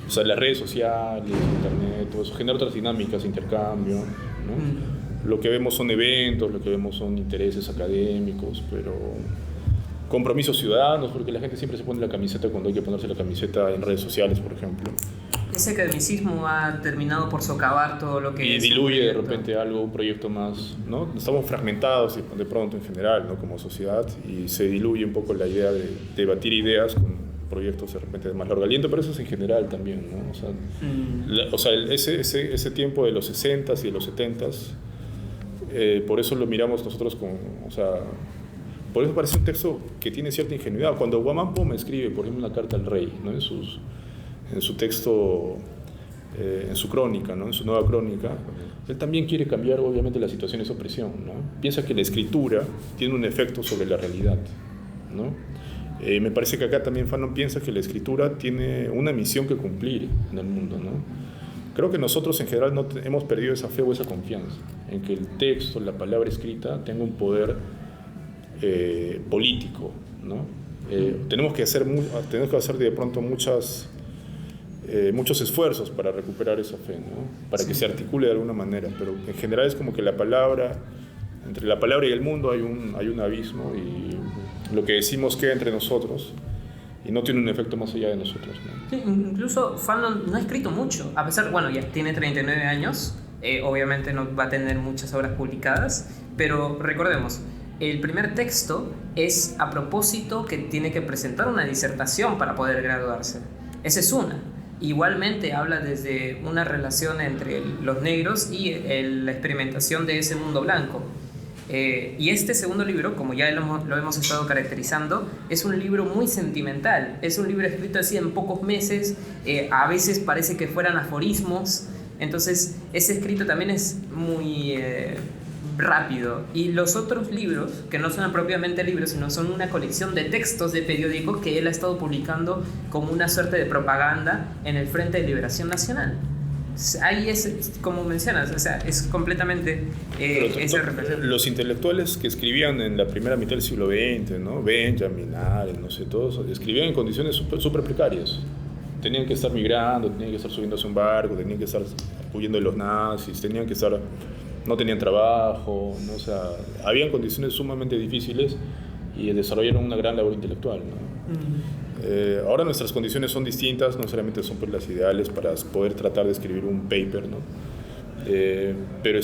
C: O sea, las redes sociales, internet, todo eso genera otras dinámicas, intercambio, ¿no? Lo que vemos son eventos, lo que vemos son intereses académicos, pero compromisos ciudadanos, porque la gente siempre se pone la camiseta cuando hay que ponerse la camiseta en redes sociales, por ejemplo.
A: Ese academicismo ha terminado por socavar todo lo que
C: Y
A: es
C: diluye de repente algo, un proyecto más, ¿no? Estamos fragmentados de pronto en general, ¿no? Como sociedad, y se diluye un poco la idea de debatir ideas con proyectos de repente de más largo aliento, pero eso es en general también, ¿no? O sea, ese tiempo de los 60s y de los 70s, por eso lo miramos nosotros con, o sea, por eso parece un texto que tiene cierta ingenuidad. Cuando Guamán Poma escribe, por ejemplo, una carta al rey, ¿no? En su texto, en su crónica, ¿no? En su nueva crónica, él también quiere cambiar obviamente las situaciones de opresión, ¿no? Piensa que la escritura tiene un efecto sobre la realidad, ¿no? Me parece que acá también Fanon piensa que la escritura tiene una misión que cumplir en el mundo, ¿no? Creo que nosotros en general hemos perdido esa fe o esa confianza en que el texto, la palabra escrita, tenga un poder político, ¿no? Tenemos que hacer de pronto muchos esfuerzos para recuperar esa fe, ¿no? Para que se articule de alguna manera, pero en general es como que entre la palabra y el mundo hay un abismo, y lo que decimos queda entre nosotros y no tiene un efecto más allá de nosotros, ¿no?
A: Sí, incluso Fanon no ha escrito mucho, a pesar, bueno, ya tiene 39 años, obviamente no va a tener muchas obras publicadas, pero recordemos, el primer texto es a propósito que tiene que presentar una disertación para poder graduarse. Esa es una. Igualmente habla desde una relación entre los negros y la experimentación de ese mundo blanco. Y este segundo libro, como ya lo hemos estado caracterizando, es un libro muy sentimental. Es un libro escrito así en pocos meses, a veces parece que fueran aforismos. Entonces ese escrito también es muy rápido. Y los otros libros, que no son propiamente libros, sino son una colección de textos de periódicos que él ha estado publicando como una suerte de propaganda en el Frente de Liberación Nacional. Ahí es, como mencionas, o sea, es completamente esa representación.
C: Los intelectuales que escribían en la primera mitad del siglo XX, ¿no? Benjamin, Arendt, no sé, todos, escribían en condiciones súper precarias. Tenían que estar migrando, tenían que estar subiéndose a un barco, tenían que estar huyendo de los nazis, no tenían trabajo, ¿no? O sea, habían condiciones sumamente difíciles y desarrollaron una gran labor intelectual, ¿no? Ahora nuestras condiciones son distintas, no solamente son pues las ideales para poder tratar de escribir un paper, ¿no? Pero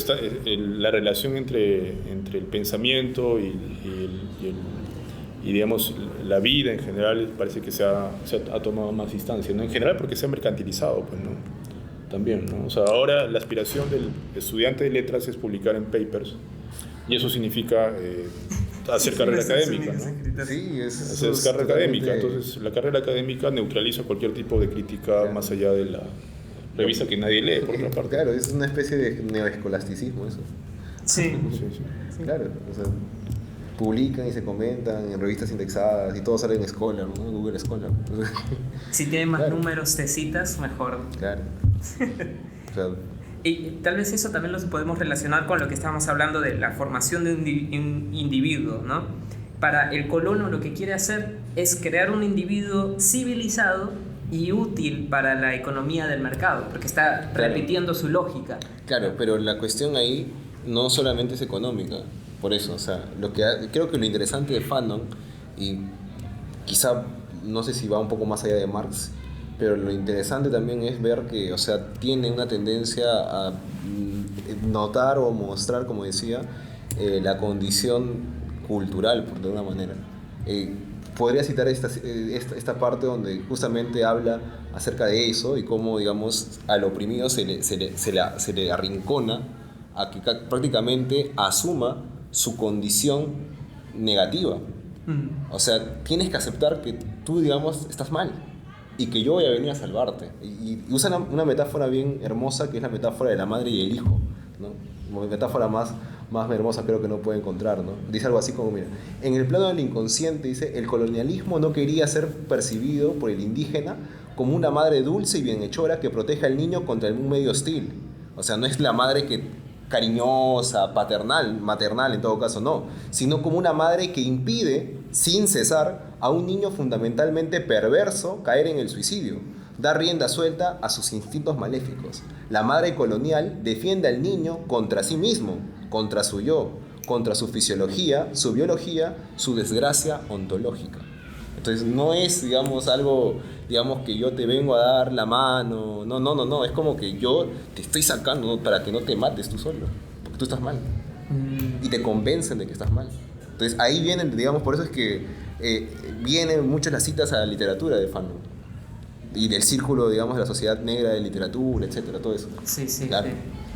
C: la relación entre el pensamiento y digamos la vida en general parece que se ha tomado más distancia, ¿no? En general porque se ha mercantilizado, pues, ¿no? También, ¿no? O sea, ahora la aspiración del estudiante de letras es publicar en papers, y eso significa hacer carrera académica, ¿no?
B: Sí,
C: hacer carrera académica. Entonces, la carrera académica neutraliza cualquier tipo de crítica más allá de la revista que nadie lee, por otra parte.
B: Claro, es una especie de neoescolasticismo eso.
A: Sí.
B: Claro, o sea, publican y se comentan en revistas indexadas y todo sale en Scholar, ¿no? Google Scholar.
A: Si tiene más números de citas, mejor.
B: Claro. O sea,
A: y tal vez eso también lo podemos relacionar con lo que estábamos hablando de la formación de un individuo, ¿no? Para el colono lo que quiere hacer es crear un individuo civilizado y útil para la economía del mercado, porque está repitiendo su lógica.
B: Claro, pero la cuestión ahí no solamente es económica, por eso, o sea, creo que lo interesante de Fanon, y quizá no sé si va un poco más allá de Marx, pero lo interesante también es ver que, o sea, tiene una tendencia a notar o mostrar, como decía, la condición cultural, por de alguna manera. Podría citar esta parte donde justamente habla acerca de eso y cómo, digamos, al oprimido se le arrincona a que prácticamente asuma su condición negativa. O sea, tienes que aceptar que tú, digamos, estás mal y que yo voy a venir a salvarte. Y usan una metáfora bien hermosa, que es la metáfora de la madre y el hijo, ¿no? Como metáfora más hermosa creo que no puede encontrar, ¿no? Dice algo así como, mira, en el plano del inconsciente, dice, el colonialismo no quería ser percibido por el indígena como una madre dulce y bienhechora que protege al niño contra un medio hostil. O sea, no es la madre que cariñosa, maternal en todo caso, no, sino como una madre que impide, sin cesar, a un niño fundamentalmente perverso caer en el suicidio, da rienda suelta a sus instintos maléficos. La madre colonial defiende al niño contra sí mismo, contra su yo, contra su fisiología, su biología, su desgracia ontológica. Entonces no es, digamos, algo, digamos, que yo te vengo a dar la mano, no, es como que yo te estoy sacando, ¿no?, para que no te mates tú solo, porque tú estás mal. Y te convencen de que estás mal. Entonces ahí vienen, digamos, por eso es que vienen muchas las citas a la literatura de Fanon y del círculo, digamos, de la sociedad negra de literatura, etcétera, todo eso.
A: Sí,
B: claro.
A: Sí.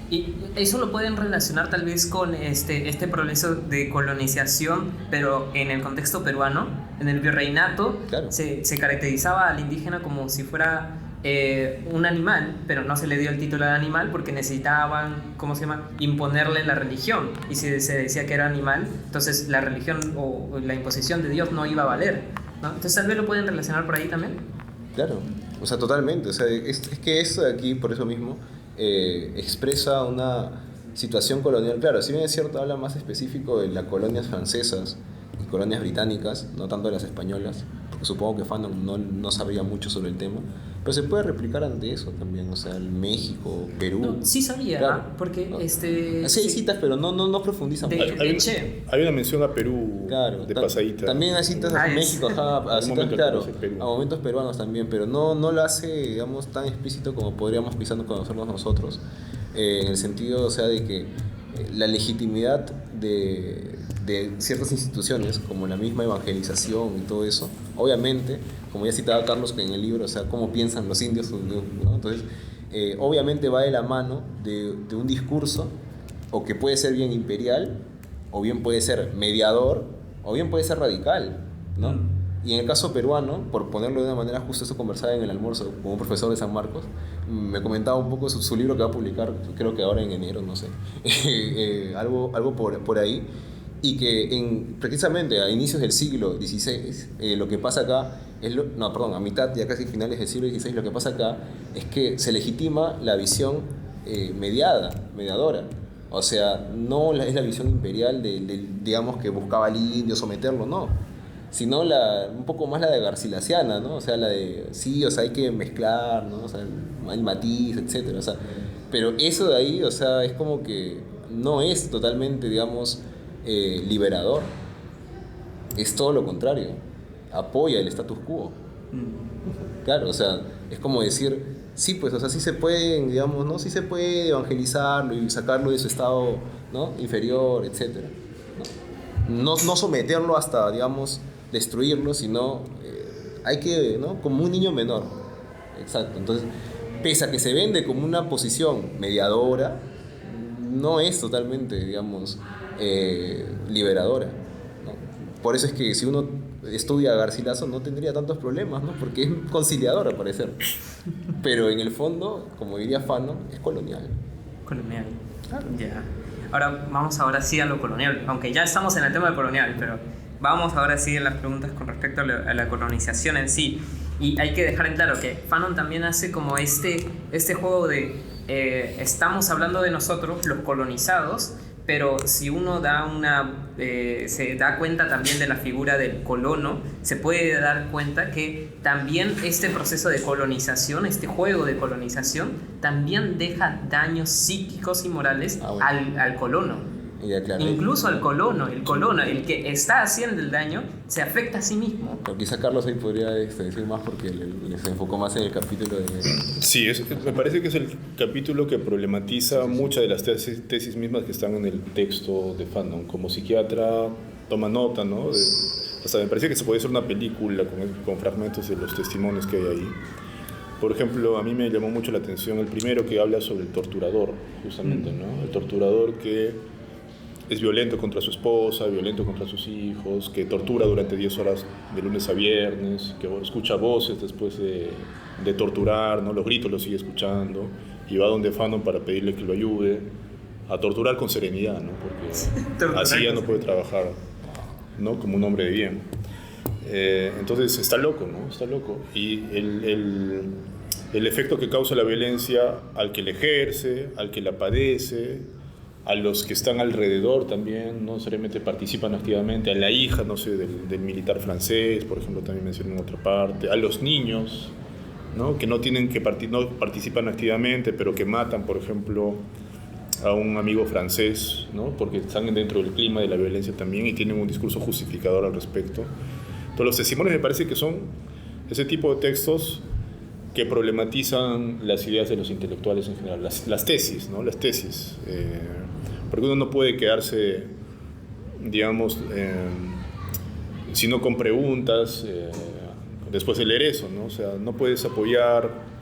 A: Y eso lo pueden relacionar tal vez con este proceso de colonización, pero en el contexto peruano. En el virreinato,
B: claro,
A: se caracterizaba al indígena como si fuera un animal, pero no se le dio el título de animal porque necesitaban, ¿cómo se llama?, imponerle la religión. Y si se decía que era animal, entonces la religión o la imposición de Dios no iba a valer, ¿no? Entonces tal vez lo pueden relacionar por ahí también.
B: Claro, o sea, totalmente. O sea, es que esto de aquí, por eso mismo, expresa una situación colonial. Claro, si bien es cierto, habla más específico de las colonias francesas y colonias británicas, no tanto de las españolas, porque supongo que Fanon no sabría mucho sobre el tema, pero se puede replicar ante eso también, o sea, el México, Perú.
A: No, sí sabía,
B: claro,
A: porque
B: ¿no? Sí hay citas, pero no profundizan mucho.
C: Hay una mención a Perú,
B: claro,
C: de pasadita.
B: También hay citas a México, a citas, claro,
C: a
B: momentos peruanos también, pero no lo hace, digamos, tan explícito como podríamos quizás conocernos nosotros, en el sentido, o sea, de que la legitimidad de ciertas instituciones, como la misma evangelización y todo eso, obviamente, como ya citaba Carlos en el libro, o sea, cómo piensan los indios, ¿no? Entonces, obviamente va de la mano de un discurso, o que puede ser bien imperial, o bien puede ser mediador, o bien puede ser radical, ¿no? Y en el caso peruano, por ponerlo de una manera justa, eso conversaba en el almuerzo con un profesor de San Marcos, me comentaba un poco su libro que va a publicar, creo que ahora en enero, no sé, algo por ahí, y que precisamente a inicios del siglo XVI, lo que pasa acá, a mitad, ya casi finales del siglo XVI, lo que pasa acá es que se legitima la visión mediadora. O sea, no es la visión imperial digamos, que buscaba al indio someterlo, no, sino un poco más la de garcilaciana, ¿no? O sea, la de, sí, o sea, hay que mezclar, ¿no? O sea, el matiz, etcétera. O sea, pero eso de ahí, o sea, es como que no es totalmente, digamos, liberador. Es todo lo contrario. Apoya el status quo. Claro, o sea, es como decir, sí, pues, o sea, sí se puede, digamos, ¿no? Sí se puede evangelizarlo y sacarlo de su estado, ¿no?, inferior, etcétera. No someterlo hasta, digamos, destruirlo, sino hay que, ¿no?, como un niño menor. Exacto. Entonces, pese a que se vende como una posición mediadora, no es totalmente, digamos, liberadora, ¿no? Por eso es que si uno estudia a Garcilaso no tendría tantos problemas, ¿no?, porque es conciliador al parecer. Pero en el fondo, como diría Fanon, es colonial.
A: Colonial.
B: Claro.
A: Ya. Ahora sí a lo colonial, aunque ya estamos en el tema del colonial, pero vamos ahora sí en las preguntas con respecto a la colonización en sí. Y hay que dejar en claro que Fanon también hace como este juego de estamos hablando de nosotros, los colonizados, pero si uno se da cuenta también de la figura del colono, se puede dar cuenta que también este proceso de colonización, este juego de colonización, también deja daños psíquicos y morales al colono.
B: Ya, claro,
A: Incluso al colono, el que está haciendo el daño, se afecta a sí mismo.
B: Pero quizá Carlos ahí podría decir más porque se enfocó más en el capítulo de...
C: Sí, me parece que es el capítulo que problematiza muchas de las tesis mismas que están en el texto de Fanon. Como psiquiatra toma nota, ¿no? Hasta me parece que se puede hacer una película con fragmentos de los testimonios que hay ahí. Por ejemplo, a mí me llamó mucho la atención el primero, que habla sobre el torturador, justamente, ¿no? El torturador que es violento contra su esposa, violento contra sus hijos, que tortura durante 10 horas de lunes a viernes, que escucha voces después de torturar, ¿no? Los gritos los sigue escuchando, y va donde Fanon para pedirle que lo ayude a torturar con serenidad, ¿no? Porque así ya no puede trabajar, ¿no?, como un hombre de bien. Entonces está loco, ¿no? Está loco. Y el efecto que causa la violencia al que la ejerce, al que la padece, a los que están alrededor también, no necesariamente participan activamente, a la hija, no sé, del militar francés, por ejemplo, también mencioné en otra parte, a los niños, ¿no?, que no participan activamente, pero que matan, por ejemplo, a un amigo francés, ¿no? Porque están dentro del clima de la violencia también y tienen un discurso justificador al respecto. Entonces los testimonios me parece que son ese tipo de textos que problematizan las ideas de los intelectuales en general, las tesis, ¿no? Las tesis. Porque uno no puede quedarse, digamos, sino con preguntas después de leer eso, ¿no? O sea, no puedes apoyar...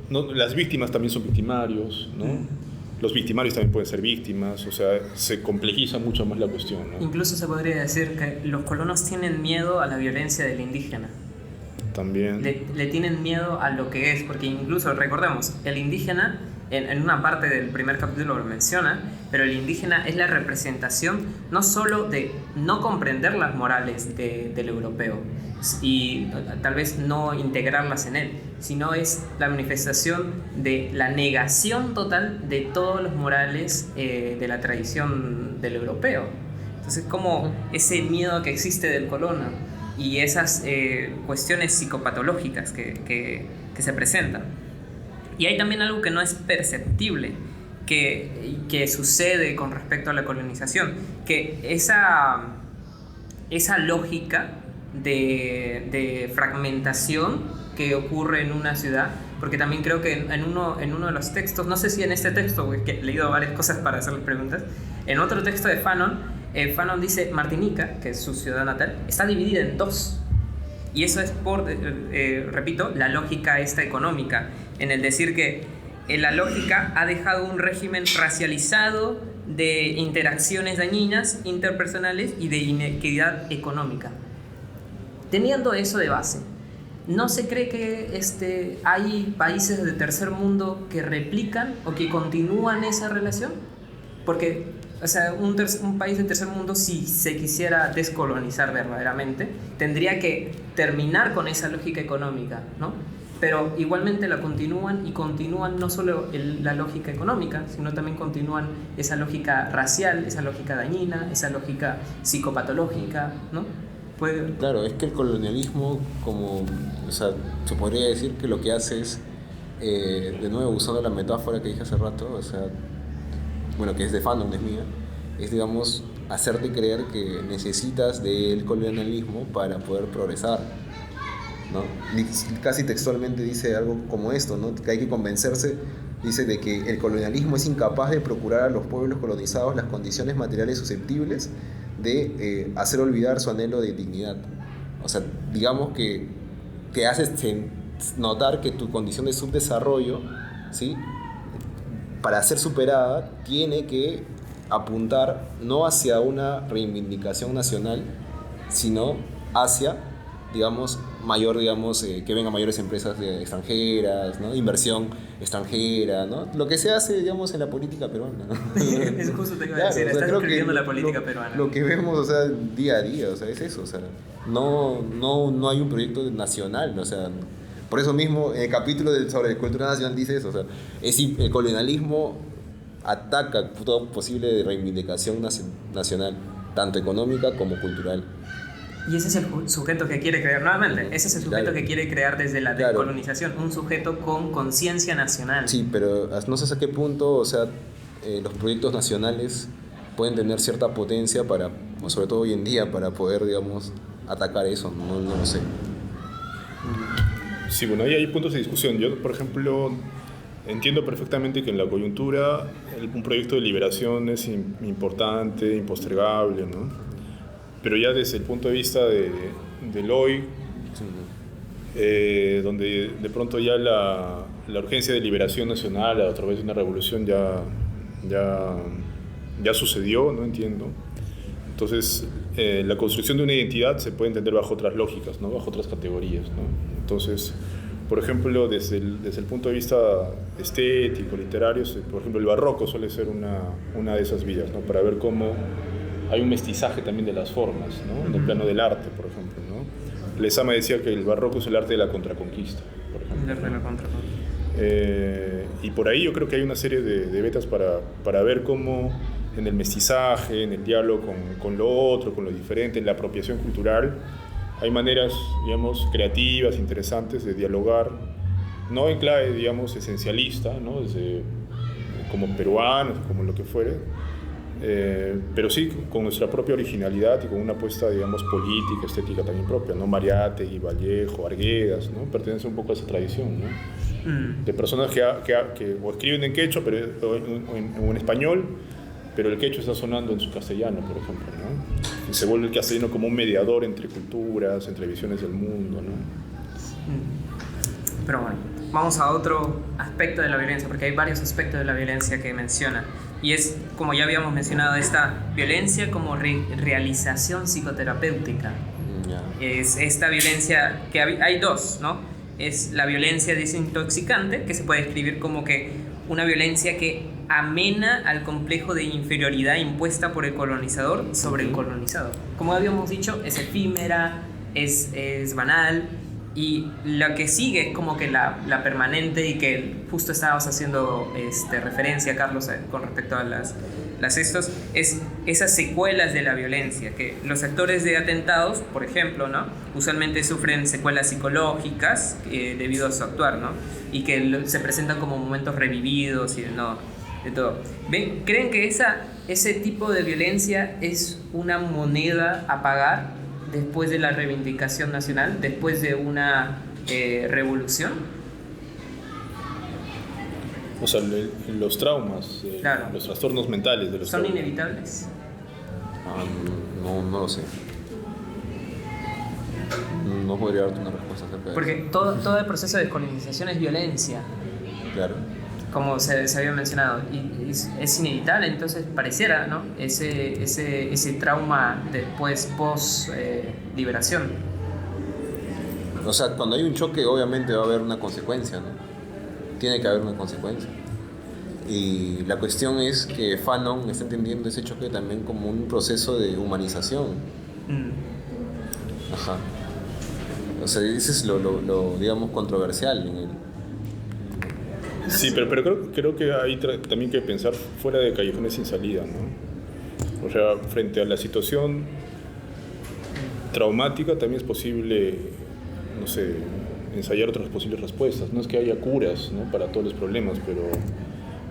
C: las víctimas también son victimarios, ¿no? Los victimarios también pueden ser víctimas, o sea, se complejiza mucho más la cuestión, ¿no?
A: Incluso se podría decir que los colonos tienen miedo a la violencia del indígena.
C: También.
A: Le tienen miedo a lo que es, porque incluso, recordemos, el indígena, en una parte del primer capítulo lo menciona, pero el indígena es la representación no solo de no comprender las morales del europeo y tal vez no integrarlas en él, sino es la manifestación de la negación total de todos los morales de la tradición del europeo. Entonces, como ese miedo que existe del colono y esas cuestiones psicopatológicas que se presentan. Y hay también algo que no es perceptible, que sucede con respecto a la colonización, que esa lógica de fragmentación que ocurre en una ciudad, porque también creo que en uno de los textos, no sé si en este texto, porque he leído varias cosas para hacerles preguntas, en otro texto de Fanon, Fanon dice Martinica, que es su ciudad natal, está dividida en dos. Y eso es por, repito, la lógica esta económica, en el decir que la lógica ha dejado un régimen racializado de interacciones dañinas, interpersonales y de inequidad económica. Teniendo eso de base, ¿no se cree que hay países de tercer mundo que replican o que continúan esa relación? Porque, o sea, un país de tercer mundo, si se quisiera descolonizar verdaderamente, tendría que terminar con esa lógica económica, ¿no? Pero igualmente la continúan, y continúan no solo la lógica económica, sino también continúan esa lógica racial, esa lógica dañina, esa lógica psicopatológica, ¿no?
B: Claro, es que el colonialismo, como, o sea, se podría decir que lo que hace es, de nuevo usando la metáfora que dije hace rato, o sea, bueno, que es de Fanon, no es mía, es, digamos, hacerte creer que necesitas del colonialismo para poder progresar, ¿no? Casi textualmente dice algo como esto, ¿no? Que hay que convencerse, dice, de que el colonialismo es incapaz de procurar a los pueblos colonizados las condiciones materiales susceptibles de hacer olvidar su anhelo de dignidad. O sea, digamos que te haces notar que tu condición de subdesarrollo, ¿sí?, para ser superada, tiene que apuntar no hacia una reivindicación nacional, sino hacia, digamos, mayor, digamos, que vengan mayores empresas extranjeras, ¿no? Inversión extranjera, ¿no? Lo que se hace, digamos, en la política peruana, ¿no?
A: Eso justo te iba a decir, estás escribiendo la política peruana.
B: Lo que vemos, o sea, día a día, o sea, es eso, o sea, no hay un proyecto nacional, o sea, por eso mismo en el capítulo sobre cultura nacional dice eso, o sea, el colonialismo ataca todo posible reivindicación nacional, tanto económica como cultural.
A: Y ese es el sujeto que quiere crear, nuevamente, ese es el sujeto que quiere crear desde la decolonización, un sujeto con conciencia nacional.
B: Sí, pero no sé hasta qué punto, o sea, los proyectos nacionales pueden tener cierta potencia para, sobre todo hoy en día, para poder, digamos, atacar eso, no lo sé.
C: Sí, bueno, ahí hay puntos de discusión. Yo, por ejemplo, entiendo perfectamente que en la coyuntura un proyecto de liberación es importante, impostergable, ¿no? Pero ya desde el punto de vista del hoy, donde de pronto ya la urgencia de liberación nacional a través de una revolución ya sucedió, no entiendo. Entonces, la construcción de una identidad se puede entender bajo otras lógicas, ¿no? Bajo otras categorías, ¿no? Entonces, por ejemplo, desde el punto de vista estético, literario, por ejemplo, el barroco suele ser una de esas vías, ¿no? Para ver cómo hay un mestizaje también de las formas, ¿no? En el plano del arte, por ejemplo, ¿no? Lezama decía que el barroco es el arte de la contraconquista, por ejemplo.
A: El arte de la contraconquista.
C: Y por ahí yo creo que hay una serie de vetas para ver cómo en el mestizaje, en el diálogo con lo otro, con lo diferente, en la apropiación cultural, hay maneras, digamos, creativas, interesantes de dialogar, no en clave, digamos, esencialista, ¿no? como peruanos, como lo que fuere, pero sí con nuestra propia originalidad y con una apuesta, digamos, política, estética también propia, ¿no? Mariátegui, Vallejo, Arguedas, ¿no? Pertenece un poco a esa tradición, ¿no? De personas que o escriben en quechua o en español, pero el quechua está sonando en su castellano, por ejemplo, ¿no? Y se vuelve el castellano como un mediador entre culturas, entre visiones del mundo, ¿no?
A: Pero bueno, vamos a otro aspecto de la violencia, porque hay varios aspectos de la violencia que menciona. Y es, como ya habíamos mencionado, esta violencia como realización psicoterapéutica. Es esta violencia que hay dos, ¿no? Es la violencia desintoxicante, que se puede describir como que una violencia que amena al complejo de inferioridad impuesta por el colonizador sobre el colonizado. Como habíamos dicho, es efímera, es banal, y lo que sigue es como que la permanente, y que justo estábamos haciendo referencia, Carlos, con respecto a las es esas secuelas de la violencia, que los actores de atentados, por ejemplo, ¿no? Usualmente sufren secuelas psicológicas debido a su actuar, ¿no? Y que se presentan como momentos revividos y de todo. ¿Creen que ese tipo de violencia es una moneda a pagar después de la reivindicación nacional, después de una revolución?
C: O sea, los traumas,
A: claro,
C: los trastornos mentales de los
A: ¿son
C: traumas
A: inevitables?
B: No lo sé. No podría darte una respuesta acerca de
A: Porque
B: eso.
A: todo el proceso de descolonización es violencia,
B: Claro.
A: como se había mencionado, y es inevitable. Entonces pareciera, ¿no? ese trauma después, post liberación.
B: O sea, cuando hay un choque, obviamente va a haber una consecuencia, ¿no? Tiene que haber una consecuencia. Y la cuestión es que Fanon está entendiendo ese choque también como un proceso de humanización. Ajá. O sea, ese es lo digamos, controversial en él.
C: Sí, pero creo que hay también que pensar fuera de callejones sin salida, ¿no? O sea, frente a la situación traumática también es posible, no sé, ensayar otras posibles respuestas. No es que haya curas, ¿no?, para todos los problemas, pero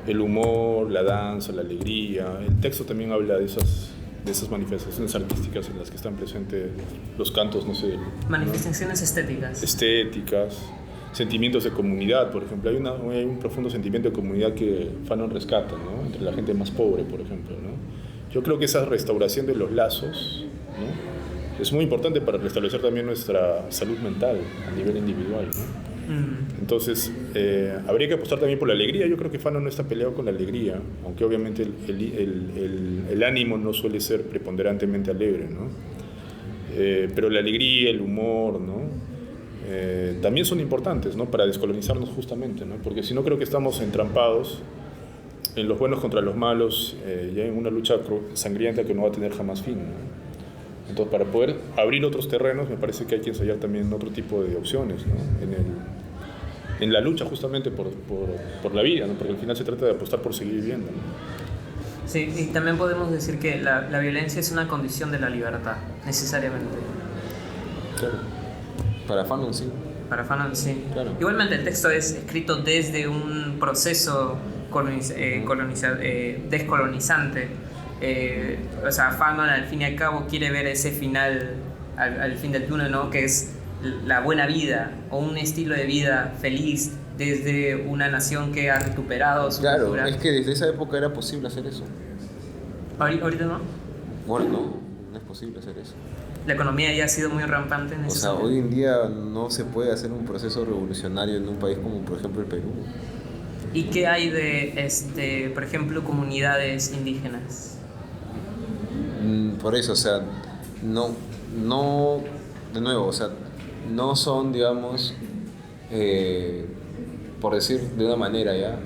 C: el humor, la danza, la alegría, el texto también habla de esas manifestaciones artísticas en las que están presentes los cantos, no sé.
A: Manifestaciones
C: ¿no?
A: estéticas.
C: Estéticas, sentimientos de comunidad, por ejemplo. Hay un profundo sentimiento de comunidad que Fanon rescata, ¿no?, entre la gente más pobre, por ejemplo, ¿no? Yo creo que esa restauración de los lazos, ¿no?, es muy importante para restablecer también nuestra salud mental a nivel individual, ¿no? Entonces, habría que apostar también por la alegría. Yo creo que Fanon no está peleado con la alegría, aunque obviamente el ánimo no suele ser preponderantemente alegre, ¿no? Pero la alegría, el humor, ¿no?, también son importantes, ¿no?, para descolonizarnos justamente, ¿no? Porque si no, creo que estamos entrampados en los buenos contra los malos, ya en una lucha sangrienta que no va a tener jamás fin, ¿no? Entonces, para poder abrir otros terrenos, me parece que hay que ensayar también otro tipo de opciones, ¿no?, en la lucha justamente por la vida, ¿no?, porque al final se trata de apostar por seguir viviendo, ¿no?
A: Sí, y también podemos decir que la violencia es una condición de la libertad, necesariamente.
B: Claro. Para Fanon sí.
A: Para Fanon sí.
B: Claro.
A: Igualmente el texto es escrito desde un proceso descolonizante. O sea, Fanon al fin y al cabo quiere ver ese final al fin del túnel, ¿no?, que es la buena vida o un estilo de vida feliz desde una nación que ha recuperado su
B: Claro,
A: cultura.
B: es que desde esa época era posible hacer eso.
A: Ahorita no.
B: Bueno, no es posible hacer eso.
A: La economía ya ha sido muy rampante en
B: O
A: ese
B: sea,
A: sentido.
B: hoy en día no se puede hacer un proceso revolucionario en un país como, por ejemplo, el Perú.
A: ¿Y qué hay de, por ejemplo, comunidades indígenas?
B: Por eso, o sea, no, de nuevo, o sea, no son, digamos, por decir de una manera ya,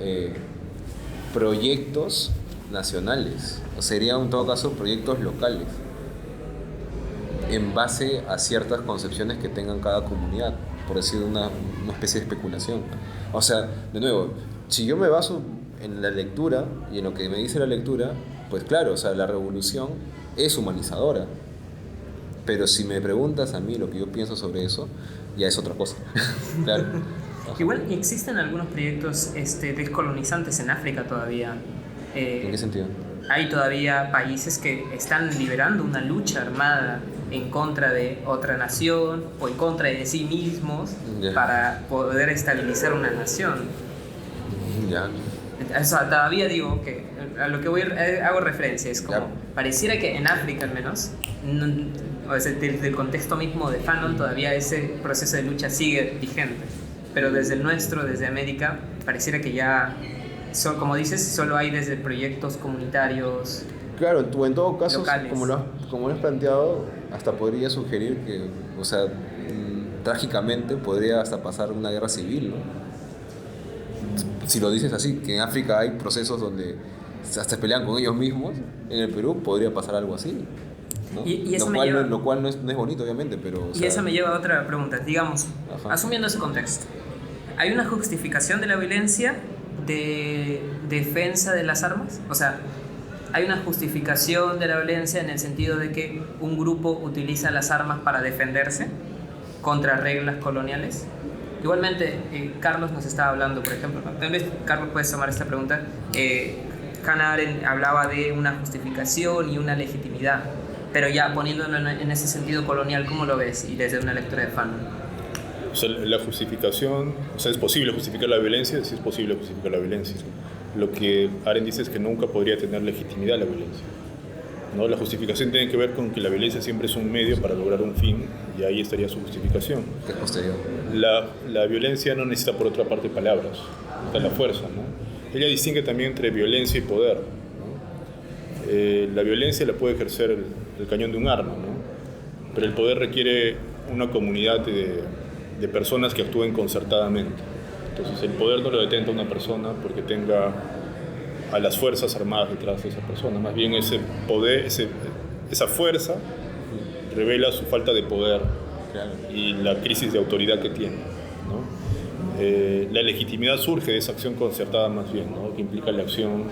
B: proyectos nacionales, o serían en todo caso proyectos locales, en base a ciertas concepciones que tengan cada comunidad, por decir una especie de especulación. O sea, de nuevo, si yo me baso en la lectura y en lo que me dice la lectura, pues claro, o sea, la revolución es humanizadora. Pero si me preguntas a mí lo que yo pienso sobre eso, ya es otra cosa. Claro.
A: Igual existen algunos proyectos descolonizantes en África todavía.
B: ¿En qué sentido?
A: Hay todavía países que están liderando una lucha armada en contra de otra nación o en contra de sí mismos para poder estabilizar una nación.
B: Ya.
A: O sea, todavía digo que a lo que hago referencia es como pareciera que en África al menos o sea, desde el contexto mismo de Fanon todavía ese proceso de lucha sigue vigente, pero desde el nuestro, desde América, pareciera que ya como dices, solo hay desde proyectos comunitarios.
B: Claro, tú en todo caso,
A: locales.
B: como lo has planteado, hasta podría sugerir que, o sea, trágicamente podría hasta pasar una guerra civil, ¿no? Si lo dices así, que en África hay procesos donde hasta se pelean con ellos mismos, en el Perú podría pasar algo así, ¿no?
A: Y eso
B: lo cual no es bonito, obviamente, pero...
A: Y eso me lleva a otra pregunta, digamos, asumiendo ese contexto, ¿hay una justificación de la violencia de defensa de las armas? O sea, ¿hay una justificación de la violencia en el sentido de que un grupo utiliza las armas para defenderse contra reglas coloniales? Igualmente, Carlos nos estaba hablando, por ejemplo, tal vez Carlos puedes tomar esta pregunta. Hannah Arendt hablaba de una justificación y una legitimidad, pero ya poniéndolo en ese sentido colonial, ¿cómo lo ves? Y desde una lectura de Fanon.
C: O sea, la justificación, o sea, es posible justificar la violencia, sí es posible justificar la violencia. Lo que Arendt dice es que nunca podría tener legitimidad la violencia, ¿no? La justificación tiene que ver con que la violencia siempre es un medio para lograr un fin, y ahí estaría su justificación.
B: ¿Qué es posterior?
C: La violencia no necesita, por otra parte, palabras, necesita la fuerza, ¿no? Ella distingue también entre violencia y poder, ¿no? La violencia la puede ejercer el cañón de un arma, ¿no? Pero el poder requiere una comunidad de personas que actúen concertadamente. Entonces el poder no lo detenta una persona porque tenga a las fuerzas armadas detrás de esa persona. Más bien ese poder, esa fuerza revela su falta de poder y la crisis de autoridad que tiene, ¿no? La legitimidad surge de esa acción concertada más bien, ¿no? Que implica la acción,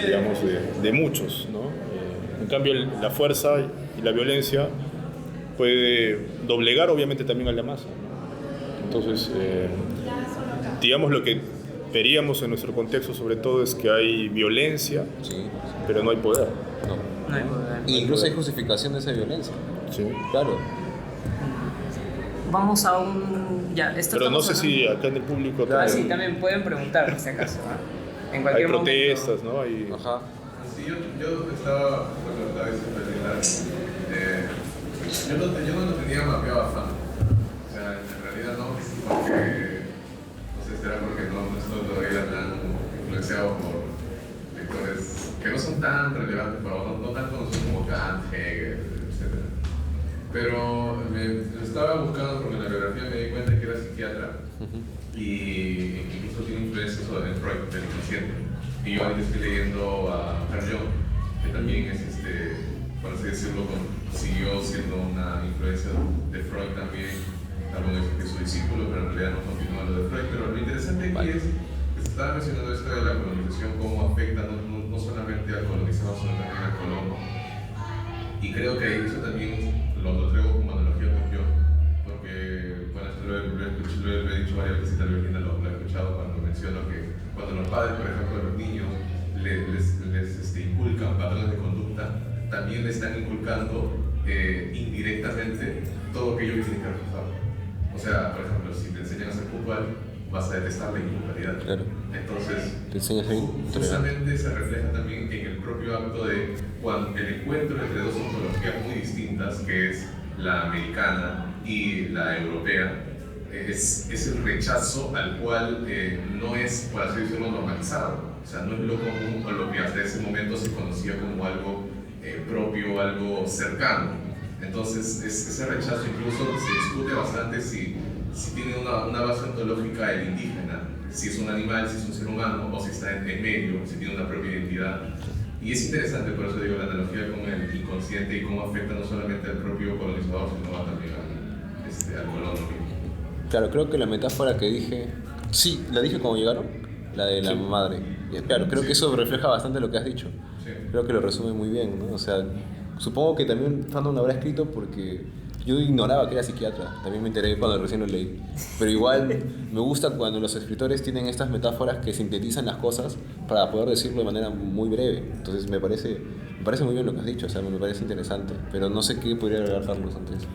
C: digamos, de muchos, ¿no? En cambio la fuerza y la violencia puede doblegar obviamente también a la masa, ¿no? Entonces, digamos, lo que veríamos en nuestro contexto sobre todo es que hay violencia, pero no hay poder.
A: No hay poder.
B: Incluso hay justificación de esa violencia.
C: Sí.
B: Claro.
A: Vamos a un...
C: Pero no sé si acá en el público...
A: sí, también pueden preguntar, por si acaso. En
C: hay
A: cualquier
C: protestas,
A: momento.
C: ¿no?
B: Ajá.
D: Sí, yo estaba... Bueno, la vez yo no lo tenía mapeado a Fanon. O sea, en realidad no, porque... No sé, será porque no estoy todavía tan influenciado por lectores que no son tan relevantes, no tan conocidos como Kant, Hegel, etc. Pero me estaba buscando porque en la biografía me di cuenta que era psiquiatra y incluso tiene influencias sobre Freud, del inconsciente. Y yo ahorita estoy leyendo a Carl Jung, que también es, por así decirlo, siguió siendo una influencia de Freud también. Algunos dicen que es su discípulo, pero en realidad no continúa lo de Freud. Pero lo interesante aquí es que se estaba mencionando esto de la colonización, cómo afecta no solamente al colonizador, sino también al colono. Y creo que eso también lo traigo como analogía con Jung, porque, bueno, esto lo he dicho varias veces y tal vez Linda lo he escuchado cuando menciono que cuando los padres, por ejemplo, a los niños les inculcan patrones de conducta, también le están inculcando indirectamente todo aquello que tiene que reforzar. O sea, por ejemplo, si te enseñan a ser puntual, vas a detestar la impuntualidad.
B: Claro.
D: Entonces,
B: Te enseñas a ir
D: justamente se refleja también en el propio acto de cuando el encuentro entre dos ontologías muy distintas, que es la americana y la europea, es el rechazo al cual no es, por así decirlo, normalizado. O sea, no es lo común o lo que hasta ese momento se conocía como algo propio, algo cercano. Entonces, ese rechazo incluso se discute bastante si tiene una base ontológica el indígena, si es un animal, si es un ser humano, o si está en medio, si tiene una propia identidad. Y es interesante, por eso digo, la analogía con el inconsciente y cómo afecta no solamente al propio colonizador, sino también al colono mismo.
B: Claro, creo que la metáfora que dije, sí, la dije cuando llegaron, la de la madre. Claro, creo que eso refleja bastante lo que has dicho.
D: Sí.
B: Creo que lo resume muy bien, ¿no? O sea, supongo que también Fanon habrá escrito porque Yo ignoraba que era psiquiatra, también me enteré cuando recién lo leí. Pero igual me gusta cuando los escritores tienen estas metáforas que sintetizan las cosas para poder decirlo de manera muy breve. Entonces me parece muy bien lo que has dicho, o sea, me parece interesante. Pero no sé qué podría agregar Carlos antes.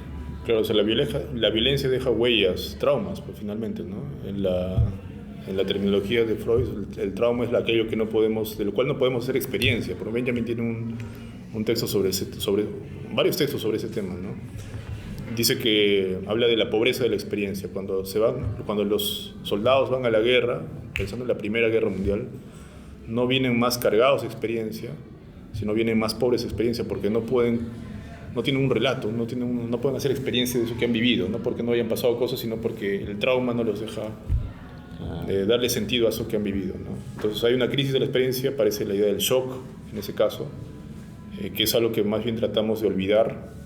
C: Claro, o sea, la violencia deja huellas, traumas, pues finalmente, ¿no? En la terminología de Freud, el trauma es aquello que no podemos, de lo cual no podemos hacer experiencia. Pero Benjamin tiene un texto sobre varios textos sobre ese tema, ¿no? Dice que habla de la pobreza de la experiencia. Cuando los soldados van a la guerra, pensando en la Primera Guerra Mundial, no vienen más cargados de experiencia, sino vienen más pobres de experiencia porque no tienen un relato, no pueden hacer experiencia de eso que han vivido, no porque no hayan pasado cosas, sino porque el trauma no los deja darle sentido a eso que han vivido, ¿no? Entonces hay una crisis de la experiencia, parece la idea del shock en ese caso, que es algo que más bien tratamos de olvidar,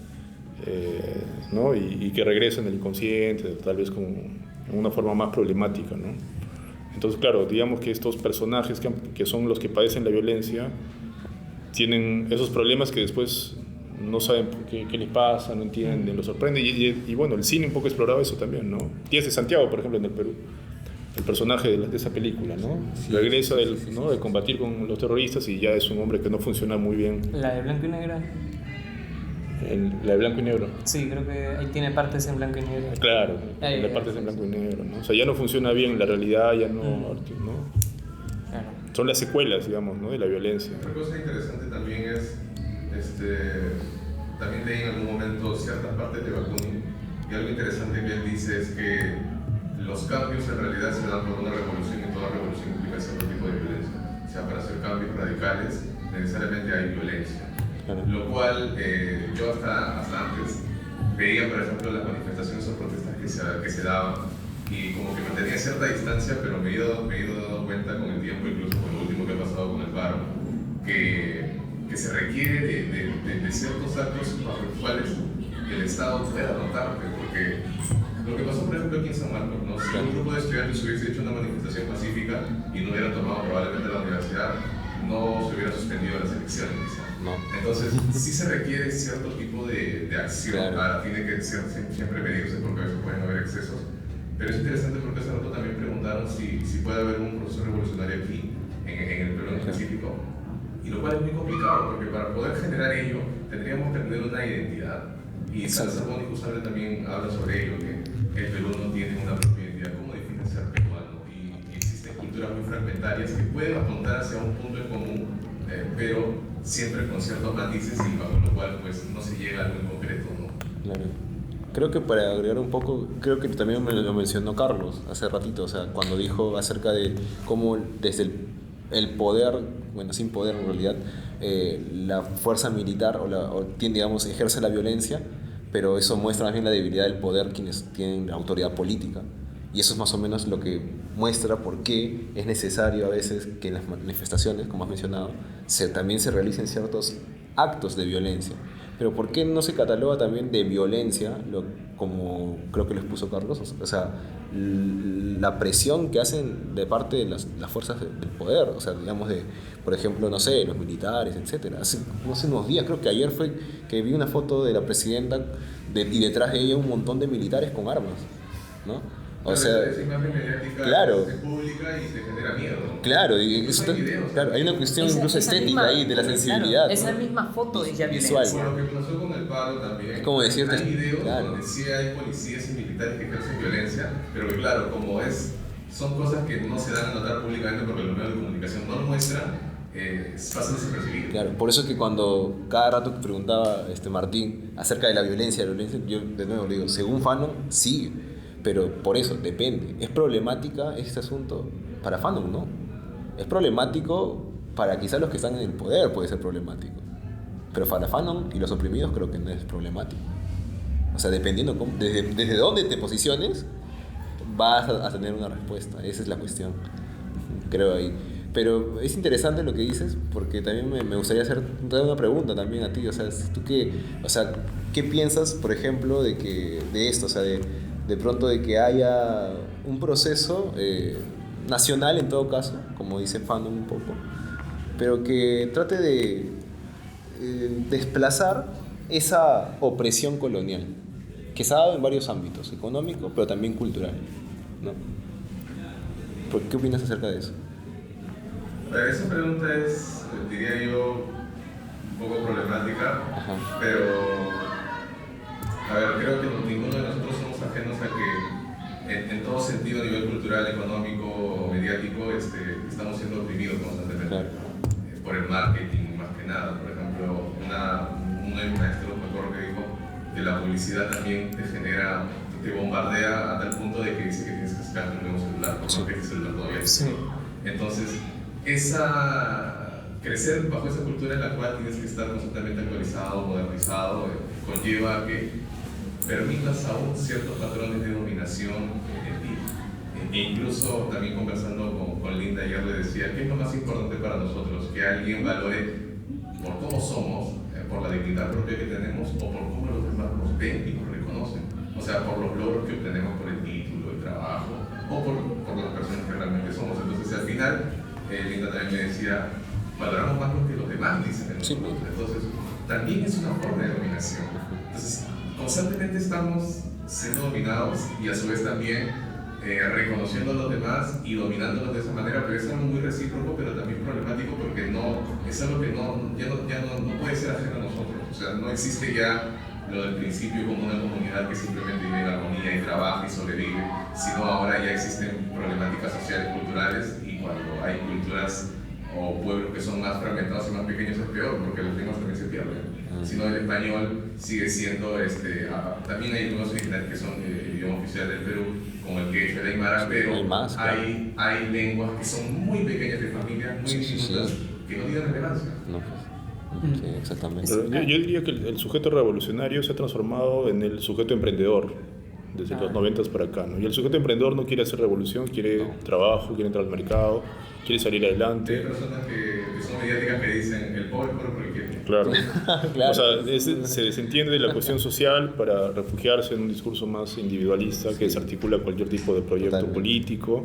C: ¿no? y que regresa en el inconsciente, tal vez en una forma más problemática, ¿no? Entonces, claro, digamos que estos personajes que son los que padecen la violencia tienen esos problemas que después no saben qué les pasa, no entienden, los sorprende. Y bueno, el cine un poco exploraba eso también, ¿no? Díaz de Santiago, por ejemplo, en el Perú, el personaje de esa película, ¿no? Sí, regresa ¿no? de combatir con los terroristas y ya es un hombre que no funciona muy bien.
A: La de blanco y negro.
C: La de blanco y negro.
A: Sí, creo que ahí tiene partes en blanco y negro.
C: Claro, la partes en blanco y negro, ¿no? O sea, ya no funciona bien la realidad, ya no, ¿no?
A: Claro.
C: Son las secuelas, digamos, ¿no? De la violencia.
D: Otra cosa interesante también es, también leí en algún momento ciertas partes de Bakunin, y algo interesante que él dice es que los cambios en realidad se dan por una revolución, y toda revolución implica cierto tipo de violencia. O sea, para hacer cambios radicales necesariamente hay violencia. Claro. Lo cual yo hasta antes veía, por ejemplo, las manifestaciones o protestas que se daban, y como que mantenía cierta distancia, pero me he ido dando cuenta con el tiempo, incluso con lo último que ha pasado con el paro, que se requiere de ciertos actos bajo los cuales el Estado pueda notarte, porque lo que pasó, por ejemplo, aquí en San Marcos, ¿no? Si un grupo de estudiantes hubiese hecho una manifestación pacífica y no hubieran tomado probablemente la universidad, no se hubiera suspendido las elecciones, quizá. No. Entonces, sí se requiere cierto tipo de acción, claro, a fin de que siempre medirse, porque a veces pueden haber excesos. Pero es interesante porque hace rato también preguntaron si puede haber un proceso revolucionario aquí, en el Perú en específico. Y lo cual es muy complicado, porque para poder generar ello tendríamos que tener una identidad. Y Salazar justamente también habla sobre ello, que el Perú no tiene una propia identidad. ¿Cómo define ser peruano? Y existen culturas muy fragmentarias que pueden apuntar hacia un punto en común, pero siempre con ciertos matices, y bajo lo cual pues no se llega a algo en concreto, ¿no?
B: Claro. Creo que para agregar un poco, creo que también me lo mencionó Carlos hace ratito, o sea, cuando dijo acerca de cómo desde el poder, bueno, sin poder en realidad, la fuerza militar digamos, ejerce la violencia, pero eso muestra más bien la debilidad del poder quienes tienen la autoridad política. Y eso es más o menos lo que muestra por qué es necesario a veces que en las manifestaciones, como has mencionado, también se realicen ciertos actos de violencia. Pero ¿por qué no se cataloga también de violencia, como creo que les puso Carlos? O sea, la presión que hacen de parte de las fuerzas del poder, o sea, digamos por ejemplo, no sé, los militares, etc. Hace unos días, creo que ayer fue que vi una foto de la presidenta y detrás de ella un montón de militares con armas, ¿no? O sea,
D: esa imagen mediática
B: claro,
D: es pública y se genera miedo.
B: Claro, claro, hay una cuestión incluso estética ahí de la sensibilidad.
A: Claro, esa misma foto es ya visual.
D: Por lo que pasó con el paro también.
B: Es como decirte,
D: hay videos
B: claro,
D: donde sí hay policías y militares que ejercen violencia, pero que claro, como son cosas que no se dan a notar públicamente porque los medios de comunicación no lo muestran, pasan desapercibidos.
B: Claro, por eso es que cuando cada rato que preguntaba Martín acerca de la violencia, yo de nuevo le digo, según Fanon, sí. Pero por eso, depende. ¿Es problemática este asunto? Para Fanon, ¿no? Es problemático para quizás los que están en el poder, puede ser problemático. Pero para Fanon y los oprimidos creo que no es problemático. O sea, dependiendo desde dónde te posiciones, vas a tener una respuesta. Esa es la cuestión, creo ahí. Pero es interesante lo que dices, porque también me gustaría hacer una pregunta también a ti. O sea, ¿qué piensas, por ejemplo, de esto? O sea, de pronto de que haya un proceso nacional en todo caso, como dice Fanon un poco, pero que trate de desplazar esa opresión colonial. que se ha dado en varios ámbitos, económico, pero también cultural, ¿no? ¿Qué opinas acerca de eso?
D: Esa pregunta es, diría yo, un poco problemática,
B: Ajá.
D: pero, a ver, creo que ninguno de nosotros somos ajenos a que en todo sentido, a nivel cultural, económico o mediático, estamos siendo oprimidos constantemente.
B: Claro.
D: Por el marketing, más que nada. Por ejemplo, uno de mis maestros me acuerdo que dijo que la publicidad también te genera, te bombardea a tal punto de que dice que tienes que sacar un nuevo celular, porque el celular todavía
A: Sí.
D: Entonces, crecer bajo esa cultura en la cual tienes que estar constantemente actualizado, modernizado, conlleva a que permitas aún ciertos patrones de dominación en ti. E incluso también conversando con Linda ayer le decía, ¿qué es lo más importante para nosotros? Que alguien valore por cómo somos, por la dignidad propia que tenemos o por cómo los demás nos ven y nos reconocen. O sea, por los logros que obtenemos por el título, el trabajo o por las personas que realmente somos. Entonces, al final, Linda también me decía, valoramos más lo que los demás dicen de nosotros.
B: Sí.
D: Entonces, también es una forma de dominación. Entonces, constantemente estamos siendo dominados y a su vez también reconociendo a los demás y dominándolos de esa manera, pero es algo muy recíproco, pero también problemático porque es algo que ya no puede ser ajeno a nosotros. O sea, no existe ya lo del principio como una comunidad que simplemente vive en armonía y trabaja y sobrevive, sino ahora ya existen problemáticas sociales, culturales, y cuando hay culturas o pueblos que son más fragmentados y más pequeños es peor, porque los lenguas también se pierden. Si no, el español sigue siendo, también hay lenguas originales que son el idioma oficial del Perú, como el quechua, el aymara, pero
B: Hay más, claro.
D: hay lenguas que son muy pequeñas de familia, muy diminutas, que no tienen relevancia.
B: No, pues, sí, exactamente.
C: Pero yo diría que el sujeto revolucionario se ha transformado en el sujeto emprendedor desde los 90 para acá, ¿no? Y el sujeto emprendedor no quiere hacer revolución, quiere trabajo, quiere entrar al mercado, quiere salir
D: Hay
C: adelante.
D: personas que son mediáticas que dicen el pobre porque quiere.
C: Claro.
B: Claro.
C: O sea, se desentiende de la cuestión social para refugiarse en un discurso más individualista que desarticula cualquier tipo de proyecto
B: Totalmente.
C: político.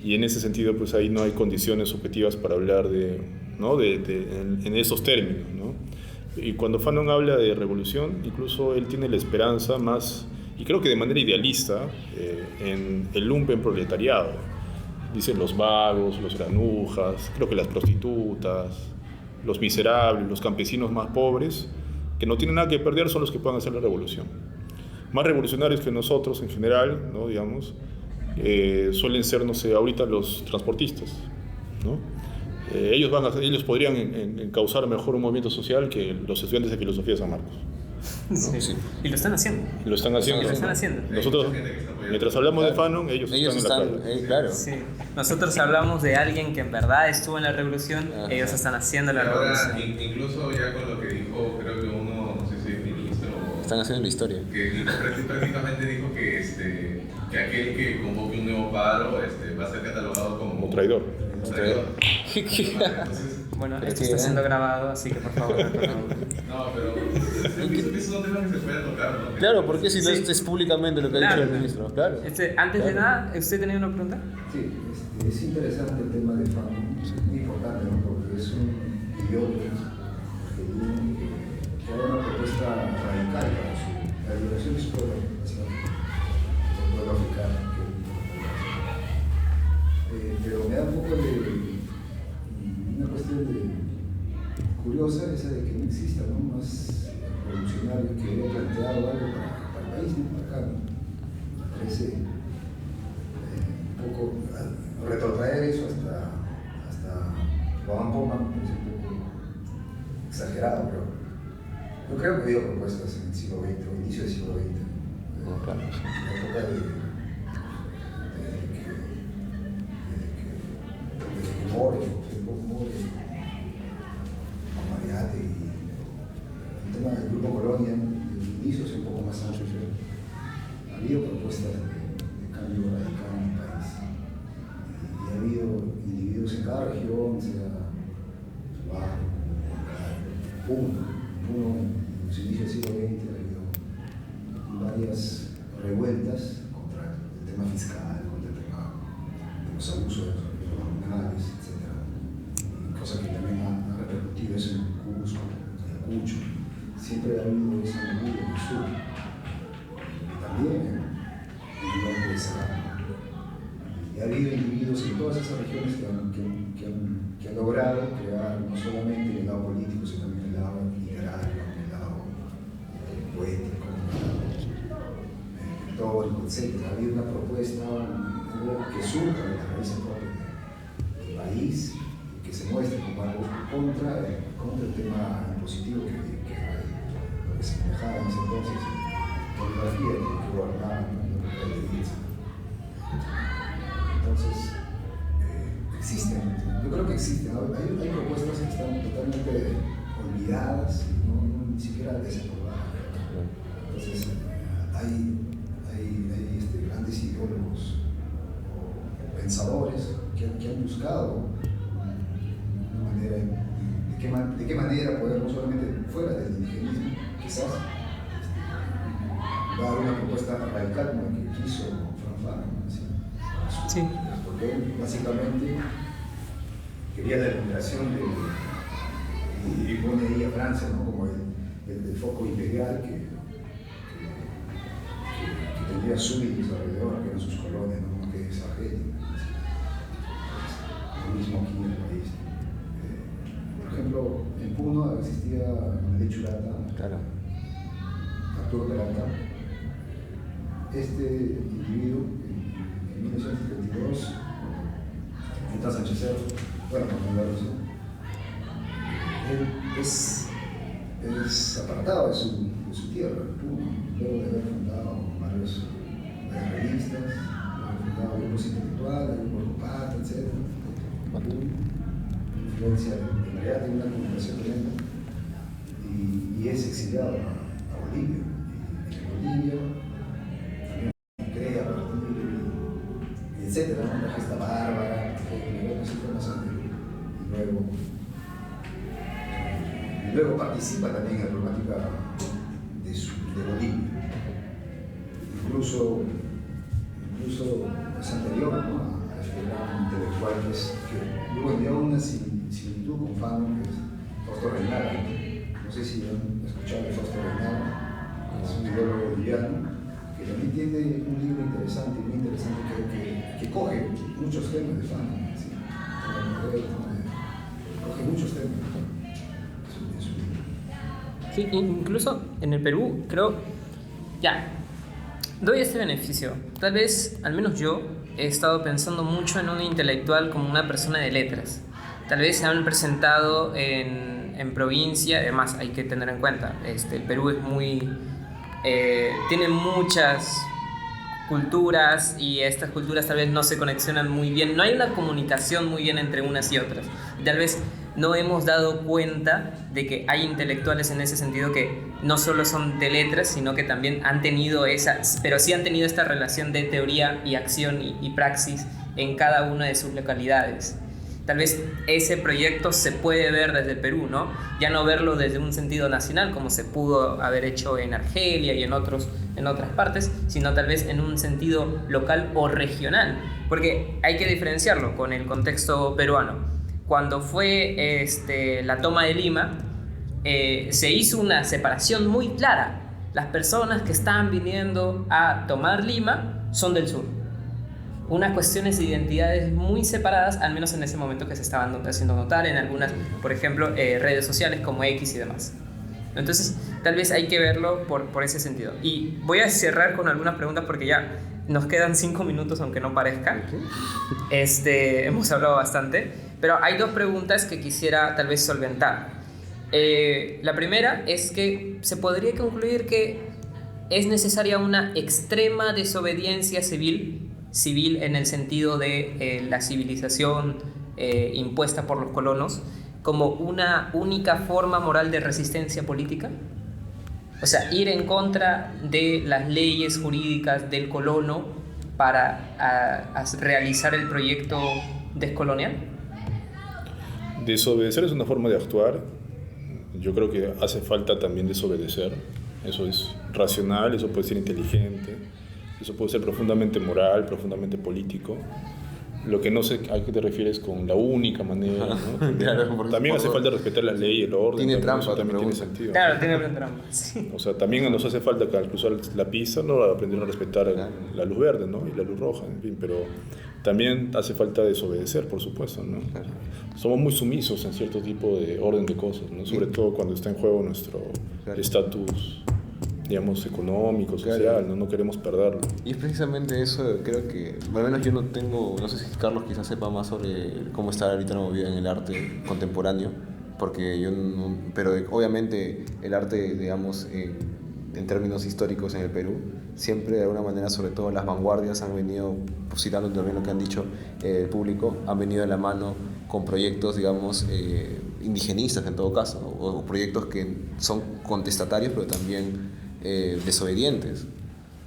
C: Y en ese sentido, pues ahí no hay condiciones objetivas para hablar en esos términos, ¿no? Y cuando Fanon habla de revolución, incluso él tiene la esperanza más, y creo que de manera idealista, en el lumpen proletariado. Dicen los vagos, los granujas, creo que las prostitutas, los miserables, los campesinos más pobres, que no tienen nada que perder, son los que puedan hacer la revolución. Más revolucionarios que nosotros en general, ¿no? Digamos, suelen ser, no sé, ahorita los transportistas, ¿no? Ellos podrían encauzar mejor un movimiento social que los estudiantes de filosofía de San Marcos.
A: Sí.
B: Sí.
A: Y lo están haciendo.
C: Lo están haciendo.
A: Lo están haciendo.
C: Nosotros, mientras hablamos de Fanon, ellos están en la calle.
B: claro.
A: Sí. Nosotros hablamos de alguien que en verdad estuvo en la revolución,
B: Ajá.
A: ellos están haciendo
D: Y
A: la
D: ahora,
A: revolución.
D: incluso ya con lo que dijo, creo que uno, no sé si es ministro o...
B: Están haciendo la historia.
D: que prácticamente dijo que aquel que convoque un nuevo paro va a ser catalogado como
C: traidor.
D: traidor. Entonces,
A: Bueno,
B: Pero
A: esto
B: que-
A: está siendo grabado, así que por favor.
D: no, pero esos son temas que se pueden tocar, ¿no?
B: Claro, porque si no
A: Sí.
B: es públicamente lo que ha
A: Claro.
B: dicho el ministro. Claro.
A: Antes de
B: Claro.
A: nada, ¿usted tenía una pregunta?
E: Sí, es interesante el tema de Fanon, es muy importante, ¿no? Porque es un idiota que da una propuesta radical para la liberación de su pueblo, el pueblo africano. Pero me da un poco de una cuestión curiosa esa de que no exista, ¿no? Más revolucionario que haya planteado algo para el país, ¿no? Para acá, ¿no? Me parece un poco retrotraer eso hasta Juan Poma, me parece un poco exagerado, pero yo creo que ha habido propuestas en el siglo XX o inicio del siglo XX,
B: Claro, sí.
E: en la época de More, Mariate y el tema del Grupo Colonia, el inicio es un poco más amplio, pero ha habido propuestas de cambio radical en el país y ha habido individuos en cada región, sea Bajo, Puno, en los inicios del siglo XX ha habido varias revueltas contra el tema fiscal, contra el tema de los abusos de los comunales, etc. Y cosa que también ha repercutido eso en Cusco, en Ayacucho. Siempre ha habido esa movida en el sur. también en el norte de Sahara. Y ha habido individuos en todas esas regiones que han logrado crear no solamente el lado político, sino también el lado literario, el lado poético, el pictórico, etc. Ha habido una propuesta que surja de las raíces propias del país y que se muestre como algo contra el tema impositivo que lo que se manejaba en ese entonces, la oligarquía que gobernaba, ¿no? Entonces, existen, yo creo que existen, ¿no? Hay propuestas que están totalmente olvidadas, ni siquiera desaprobadas. Entonces, hay grandes ideólogos o pensadores que han buscado una manera, de qué manera poder, no solamente fuera del indigenismo, quizás, dar una propuesta radical como la que quiso Frank Fanon, ¿no?
A: Sí.
E: Porque él básicamente quería la liberación y pone ahí a Francia, ¿no? Como el foco imperial que tendría súbditos alrededor, que eran sus colonias, ¿no? Que es Argelia. Lo mismo aquí en el país. Por ejemplo, en Puno existía Manuel Churata,
B: Claro.
E: Arturo Peralta. Este individuo, en 1932, junto a Sánchez Cerro, bueno, con la Rusia, él es apartado de su tierra, Puno, luego de haber fundado varios revistas, haber fundado grupos intelectuales, grupos Rupata, etc. Influencia de Mariana, tiene una comunicación tremenda, y es exiliado a Bolivia. Y en Bolivia también crea, etcétera, ¿no? La gesta bárbara, no sé qué más antes. Y luego participa también en la problemática de Bolivia. Incluso es anterior, ¿no? A este gran intelectual que luego envió una similitud con Fanon, que es Fausto Reynal. No sé si han escuchado de Fausto Reynal, es un ideólogo boliviano que también tiene un libro interesante, muy interesante, que coge muchos temas de Fanon, ¿sí? Coge muchos temas en su libro.
A: Sí, incluso en el Perú, creo, ya, doy este beneficio. Tal vez, al menos yo, he estado pensando mucho en un intelectual como una persona de letras. Tal vez se han presentado en provincia, además hay que tener en cuenta, el Perú es muy, tiene muchas culturas y estas culturas tal vez no se conexionan muy bien, no hay una comunicación muy bien entre unas y otras. Tal vez no hemos dado cuenta de que hay intelectuales en ese sentido que no solo son de letras, sino que también han tenido pero sí han tenido esta relación de teoría y acción y praxis en cada una de sus localidades. Tal vez ese proyecto se puede ver desde el Perú, ¿no? Ya no verlo desde un sentido nacional, como se pudo haber hecho en Argelia y en otras partes, sino tal vez en un sentido local o regional, porque hay que diferenciarlo con el contexto peruano. Cuando fue la toma de Lima, se hizo una separación muy clara. Las personas que estaban viniendo a tomar Lima son del sur. Unas cuestiones de identidades muy separadas, al menos en ese momento que se estaban haciendo notar en algunas, por ejemplo, redes sociales como X y demás. Entonces, tal vez hay que verlo por ese sentido. Y voy a cerrar con algunas preguntas porque ya nos quedan 5 minutos, aunque no parezca. Hemos hablado bastante, pero hay 2 preguntas que quisiera tal vez solventar. La primera es que se podría concluir que es necesaria una extrema desobediencia civil en el sentido de la civilización impuesta por los colonos como una única forma moral de resistencia política. O sea, ir en contra de las leyes jurídicas del colono para realizar el proyecto descolonial.
C: Desobedecer es una forma de actuar. Yo creo que hace falta también desobedecer. Eso es racional, eso puede ser inteligente, eso puede ser profundamente moral, profundamente político. Lo que no sé a qué te refieres con la única manera, ¿no?
B: Claro,
C: También hace falta respetar la ley, el orden.
B: Tiene
C: también,
B: trampa,
C: eso
B: te
C: también tiene
B: pregunto.
C: sentido.
A: Claro, tiene trampa. Sí.
C: O sea, también nos hace falta que al cruzar la pista no aprender a respetar la luz verde, ¿no? Y la luz roja, en fin, pero también hace falta desobedecer, por supuesto, ¿no?
B: Claro.
C: Somos muy sumisos en cierto tipo de orden de cosas, ¿no? Sobre todo cuando está en juego nuestro
B: Claro.
C: estatus, digamos, económico, social,
B: Claro.
C: ¿no? No queremos perderlo.
B: Y es precisamente eso, creo que, al menos yo no tengo, no sé si Carlos quizás sepa más sobre cómo está ahorita la movida en el arte contemporáneo, porque yo no, pero obviamente el arte, digamos, en términos históricos en el Perú, siempre de alguna manera, sobre todo las vanguardias han venido, citando también lo que han dicho el público, han venido de la mano con proyectos, digamos, indigenistas en todo caso, o proyectos que son contestatarios, pero también desobedientes.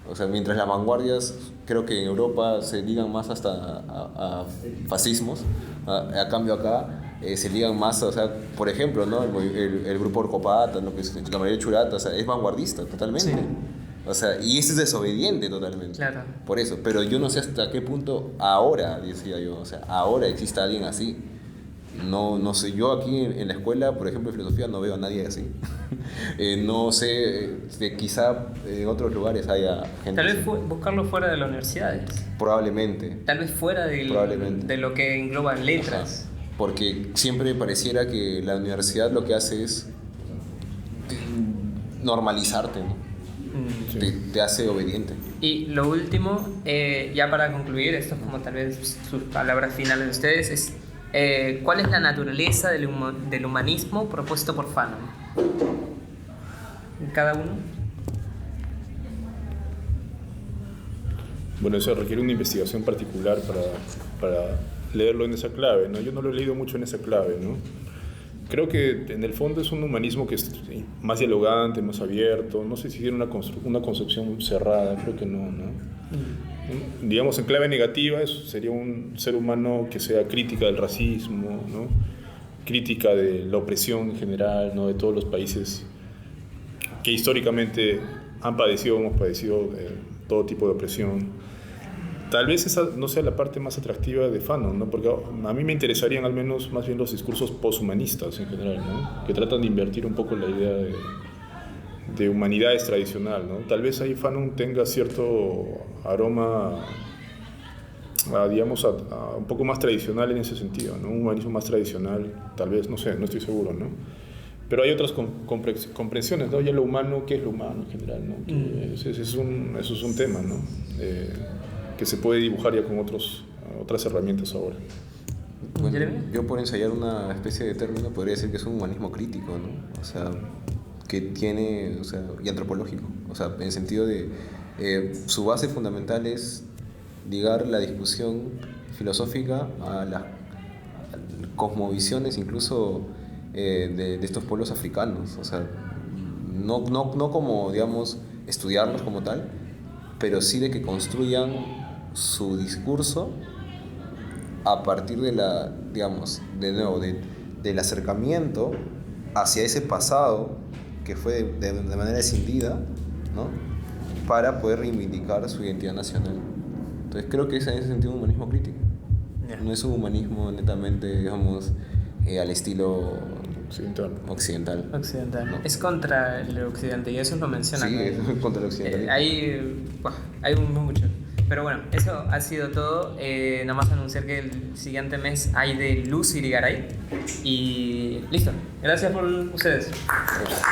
B: O sea, mientras las vanguardias creo que en Europa se ligan más hasta a fascismos, a cambio acá se ligan más, o sea, por ejemplo, ¿no? el grupo Orcopata, lo que es la María Churata, o sea, es vanguardista totalmente.
A: Sí.
B: O sea, y ese es desobediente totalmente.
A: Claro.
B: Por eso, pero yo no sé hasta qué punto ahora, decía yo, o sea, ahora existe alguien así. No sé, yo aquí en la escuela, por ejemplo, en filosofía no veo a nadie así. No sé, quizá en otros lugares haya gente
A: Tal vez
B: así.
A: buscarlo fuera de las universidades.
B: Probablemente.
A: Tal vez fuera
B: Probablemente.
A: de lo que engloban letras.
B: Ajá. Porque siempre pareciera que la universidad lo que hace es normalizarte, ¿no?
A: Mm.
B: Te hace obediente.
A: Y lo último, ya para concluir, esto es como tal vez sus palabras finales de ustedes, es ¿cuál es la naturaleza del humanismo propuesto por Fanon? ¿Cada uno?
C: Bueno, eso requiere una investigación particular para leerlo en esa clave, ¿no? Yo no lo he leído mucho en esa clave, ¿no? Creo que en el fondo es un humanismo que es más dialogante, más abierto. No sé si tiene una concepción cerrada, creo que no, ¿no? Digamos, en clave negativa, eso sería un ser humano que sea crítica del racismo, ¿no? Crítica de la opresión en general, ¿no? De todos los países que históricamente han padecido o hemos padecido todo tipo de opresión. Tal vez esa no sea la parte más atractiva de Fanon, ¿no? Porque a mí me interesarían al menos más bien los discursos poshumanistas en general, ¿no? Que tratan de invertir un poco la idea de humanidades tradicional, ¿no? Tal vez ahí Fanon tenga cierto aroma, digamos, a un poco más tradicional en ese sentido, ¿no? Un humanismo más tradicional, tal vez, no sé, no estoy seguro, ¿no? Pero hay otras comprensiones, ¿no? Ya lo humano, ¿qué es lo humano en general, ¿no? Eso es un tema, ¿no? Que se puede dibujar ya con otras herramientas ahora.
B: Bueno,
A: ¿Jeremy?
B: yo por ensayar una especie de término podría decir que es un humanismo crítico, ¿no? O sea, que tiene, o sea, y antropológico, o sea, en el sentido de su base fundamental es ligar la discusión filosófica a las cosmovisiones incluso de estos pueblos africanos, o sea, no como, digamos, estudiarlos como tal, pero sí de que construyan su discurso a partir de la, digamos, de nuevo, del acercamiento hacia ese pasado que fue de manera escindida, ¿no? Para poder reivindicar su identidad nacional. Entonces creo que es en ese sentido un humanismo crítico.
A: Yeah.
B: No es un humanismo netamente, digamos, al estilo occidental.
A: Occidental. Es contra el occidente y eso lo menciona.
B: Sí,
A: acá.
B: es contra el occidentalismo.
A: Hay mucho. Pero bueno, eso ha sido todo. Nada más anunciar que el siguiente mes hay de Luz Irigaray. Y listo. Gracias por ustedes.
B: Gracias.